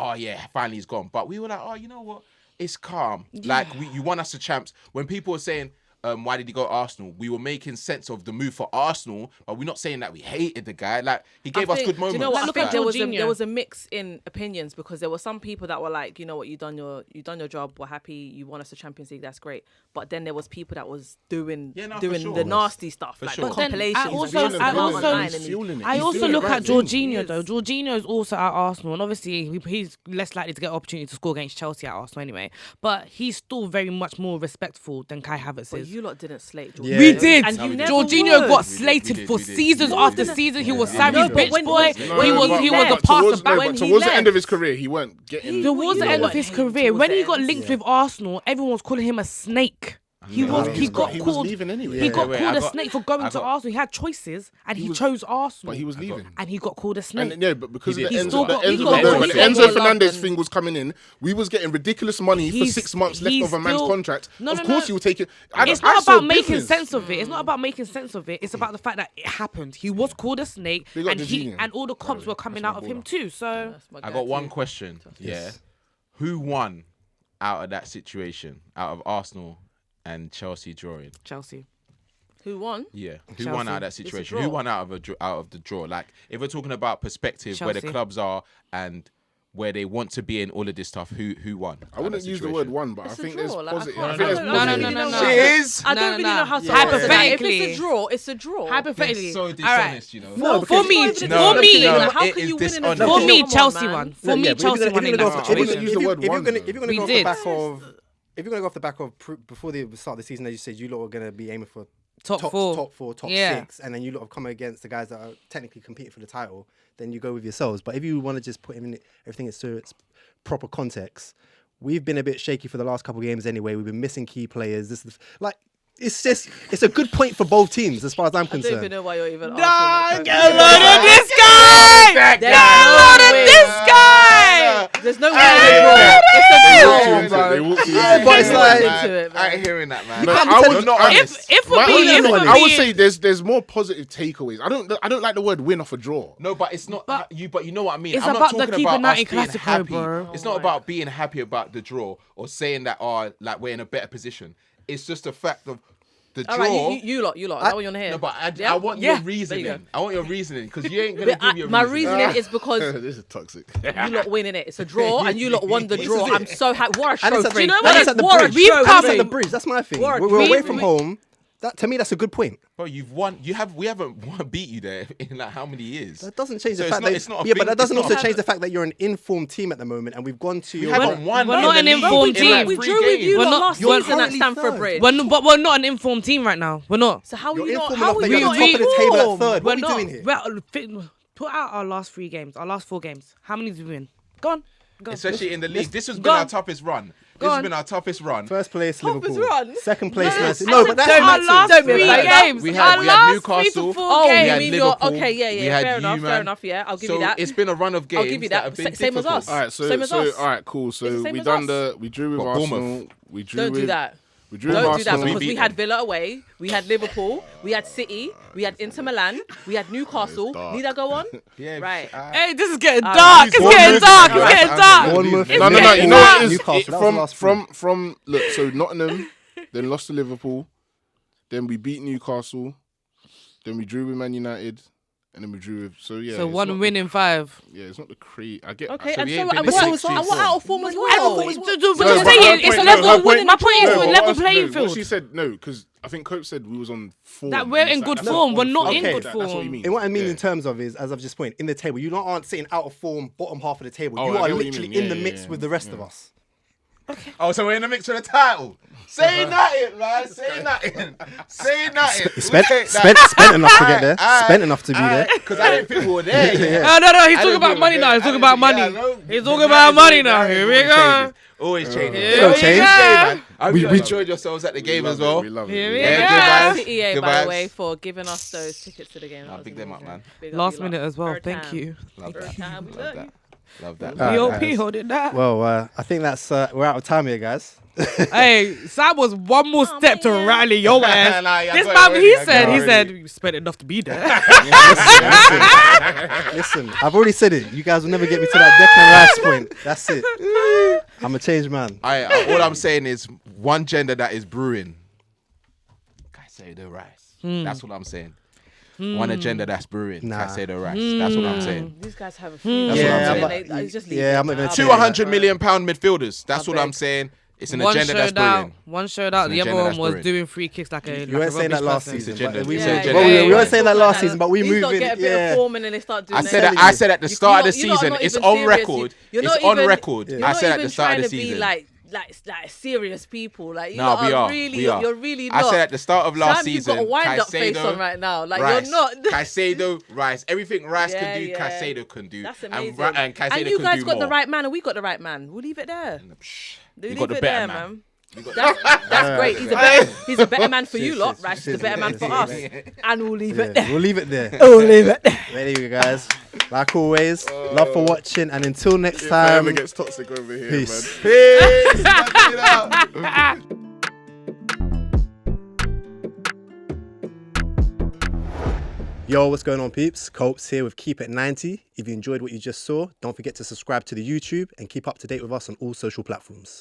finally he's gone. But we were like, you know what? It's calm. Like you won us the champs. When people were saying, why did he go to Arsenal? We were making sense of the move for Arsenal, but we're not saying that we hated the guy. Like he gave us good moments. Do you know what? Look I at think Jorginho. there was a mix in opinions because there were some people that were like, you know what, you done your job. We're happy. You won us the Champions League. That's great. But then there was people that was doing for sure. the nasty stuff, like sure. the But then compilations. I and also- posting I them also- online He's and fueling it. I He's also doing look the at right thing. Jorginho though. Jorginho is also at Arsenal, and obviously he's less likely to get an opportunity to score against Chelsea at Arsenal anyway. But he's still very much more respectful than Kai Havertz But is. you lot didn't slate Jorginho. Yeah. We did. And you never Jorginho would. got We slated did, for we did. seasons We after did. season. He was Yeah. Sammy's No, but bitch when- boy. when- He was but got passed towards, about. when he towards the end of left. his career, he weren't getting. Towards the you end know of his what, career, towards when the he got end. linked with Arsenal, everyone was calling him a snake. He got he was called. leaving anyway. He got Wait, called I a got- snake for going I to got- Arsenal. He had choices, and he chose Arsenal. But he was leaving. and he got called a snake. And but because He of the did. He's still got- he Enzo, got- no, he but the got Enzo love Fernandez and- thing was coming in, we was getting ridiculous money for He's- 6 months left he's of a man's still- contract. No, of no, course no. you will take it. It's not about making sense of it. It's not about making sense of it. It's about the fact that it happened. He was called a snake, Big up and Jorginho. and all the comps were coming out of him too. So That's my I guy got one too. question. Yeah. Who won out of that situation? Out of Arsenal and Chelsea drawing? Chelsea. Who won? Yeah. Who Chelsea. won out of that It's a situation? Who draw. won out of the draw? Like if we're talking about perspective where the Chelsea. clubs are and where they want to be in all of this stuff, who won? I wouldn't use the word one, but I think there's positive. I I think there's can't- positive. No. She is. I don't really know how to Yeah. answer that. If Hypothetically. it's a draw, it's a draw. Hypothetically. They're so All right. dishonest, you know. No, For because- me, No, for no, me, no, no, how it can is you win in a dishonest. draw? for me, Come on, Chelsea man. won. For Yeah, me, but if Chelsea you're won in gonna go that off- I wouldn't situation. use the word one, If you're though. gonna We go off did. the back of, if you're gonna go off the back of before the start of the season, as you said, you lot were gonna be aiming for Top four. top Yeah. 6, and then you lot have come against the guys that are technically competing for the title. Then you go with yourselves. But if you want to just put everything into its proper context, we've been a bit shaky for the last couple of games anyway. We've been missing key players. It's a good point for both teams as far as I'm I don't concerned. even know why you're even Nah, asking. get a load of this guy! There's Get a load no of way. this guy! There's no way it's a draw. It's a They draw, walked you into it. bro. They walked you Yeah, into but it. it's They like- walked into it, I man. ain't hearing that, man. No, can't I tell would me- not. If we're My being, only- if we're I would being- say there's more positive takeaways. I don't like the word win off a draw. No, but it's not But But you know what I mean. it's I'm about not the talking Keeper about us United being Classico, happy. bro. It's not about being happy about the draw or saying that like we're in a better position. It's just a fact of the All draw. right, you lot. Is that what you want to hear? No, but I Yeah? want Yeah. your reasoning. There you go. I want your reasoning because you ain't gonna But give your my reasoning. reasoning is because This is toxic. you lot winning it. It's a draw, and you lot won the draw. I'm so happy. What a And it's trophy! at, know and what? it's at the What a bridge. We've trophy. come It's at the bridge. That's my thing. What a We're away trophy. from home. That to me, that's a good point. Bro, you've won. We haven't beat you there in like how many years? That doesn't change So the it's fact not- that it's not a yeah, but thing- that doesn't it's also not- change the fact that you're an informed team at the moment, and we've gone to We your. haven't won. we're in not the an league informed in, like, team. We 3 drew with games. you We're lot not- last you're season at currently Stamford third. Bridge. we're not an informed team right now. We're not. So how are You're you not? informed How enough are that you you're not at the top of the table at informed? third. What We're are we doing here? Put out our last 3 games, our last 4 games. How many did we win? Go on. Especially in the league. This has go been our on. toughest run. Go This has on. been our toughest run. First place, Toughest Liverpool. run? Second place, Man City. I No, said but that's our massive. last Don't be 3 like that. games. We Our had last Newcastle. 3 to 4 Oh, We games. had you mean you're Liverpool. okay? Yeah, We yeah. had Fair you, enough. Fair man. enough. Yeah, I'll give So you that. it's been a run of games I'll give you that. have been Same as difficult. us. All right, Same as us. all right, cool. It's So the same we as done us. we drew with What, Arsenal. Bournemouth? We drew Don't with do that. We drew with Don't do that Arsenal. because we beat had them. Villa away, we had Liverpool, we had City, we had Inter Milan, we had Newcastle. dark. Need I go on? Yeah, Right. Hey, this is getting Alright. dark. It's Bournemouth. getting dark. It's Alright. getting dark. Bournemouth. It's No. getting You know what it is? Newcastle, It- that was the last from look. So Nottingham, then lost to Liverpool, then we beat Newcastle, then we drew with Man United, and then we drew with. So yeah. So it's one not win in 5. Yeah, it's not the create. I get. Okay, So and we so ain't been and in what, six, and six, what four. out of form as But well? you're No, saying it's but level. her point- My point is no, we're but level what playing What field. she said no, because I think Cope said we was on form. That we're in good form, we're not in good That's what form. you mean. And what I mean Yeah. in terms of is, as I've just pointed, in the table, you lot aren't sitting out of form, bottom half of the table. Oh, you I are get what you literally mean. in the Yeah, mix yeah, with the rest of us. Oh, so we're in the mix for the title. Say nothing, man. Say nothing. Say nothing. Spent enough to get there. Spent enough to be there. Because I didn't think we were there yet. No. He's I talking don't about give a money damn. now. He's I talking don't about think- yeah, money. I know. He's talking about money now. Always Here we go. changes. Always changing. Here Don't we change. go. I hope We- you we- enjoyed yourselves at the game love as well. We love it. Here we we love it. go. Yeah, good vibes. CEA, Good by the vibes. way, for giving us those tickets to the game. That was big them up, amazing. man. Big up Last you lot. minute as well. Third Thank time. you. Love Third that. time. We Love love that. you. Love that. Alright, BOP guys. holding that. Well, I think that's we're out of time here, guys. Hey, Sam was one more Oh, step to man. rally your ass. Nah, yeah, I This got it man, already, he I got said, it he already. said, you spent enough to be there. Listen, I've already said it. You guys will never get me to that Declan Rice point. That's it. I'm a changed man. All I'm saying is one gender that is brewing. Caicedo Rice. That's what I'm saying. One agenda that's brewing. Nah. Caicedo Rice. That's what I'm saying. These guys have a few. That's Yeah, what I'm I'm saying. not- Just yeah, leave it, I'm not man. gonna I'll say Two beg. 100 million pound midfielders. That's I what I'm beg. saying. It's an One agenda that's showed out. brewing. One showed out. It's an The other agenda one that's was brewing. doing free kicks like a. You like weren't a saying that rubbish last person. season, agenda. but we It's moved. agenda. Well, we Yeah, weren't saying that last Like season, but we These moved lot in. get a bit Yeah. of form and then they start doing I that. said telling I you. said at the You- start of the you're not season, even it's serious. on record. You're It's not on even- record. You're I not said at even the start of trying the to be season. like serious people. Like you No, lot we are. really, We are. you're really I not. said at the start of last Sam, you've season, got a wind-up face Caicedo, on right now. Like Rice. you're not. Caicedo, Rice. Everything Rice Yeah, can do, yeah. Caicedo can do. That's And amazing. And Caicedo And you can guys do got more. the right man, and we got the right man. We'll leave it there. Psh, We'll you leave got the it better there, man. man. You got That's great. He's a better man for you lot. Rice is the better man for us. And we'll leave it Yeah, there. we'll leave it there. We'll leave it there. There you go, guys. Like always, love for watching, and until next If it time, ever gets toxic over here, peace. man. Peace. Check it out. Yo, what's going on, peeps? Copes here with Keep It 90. If you enjoyed what you just saw, don't forget to subscribe to the YouTube and keep up to date with us on all social platforms.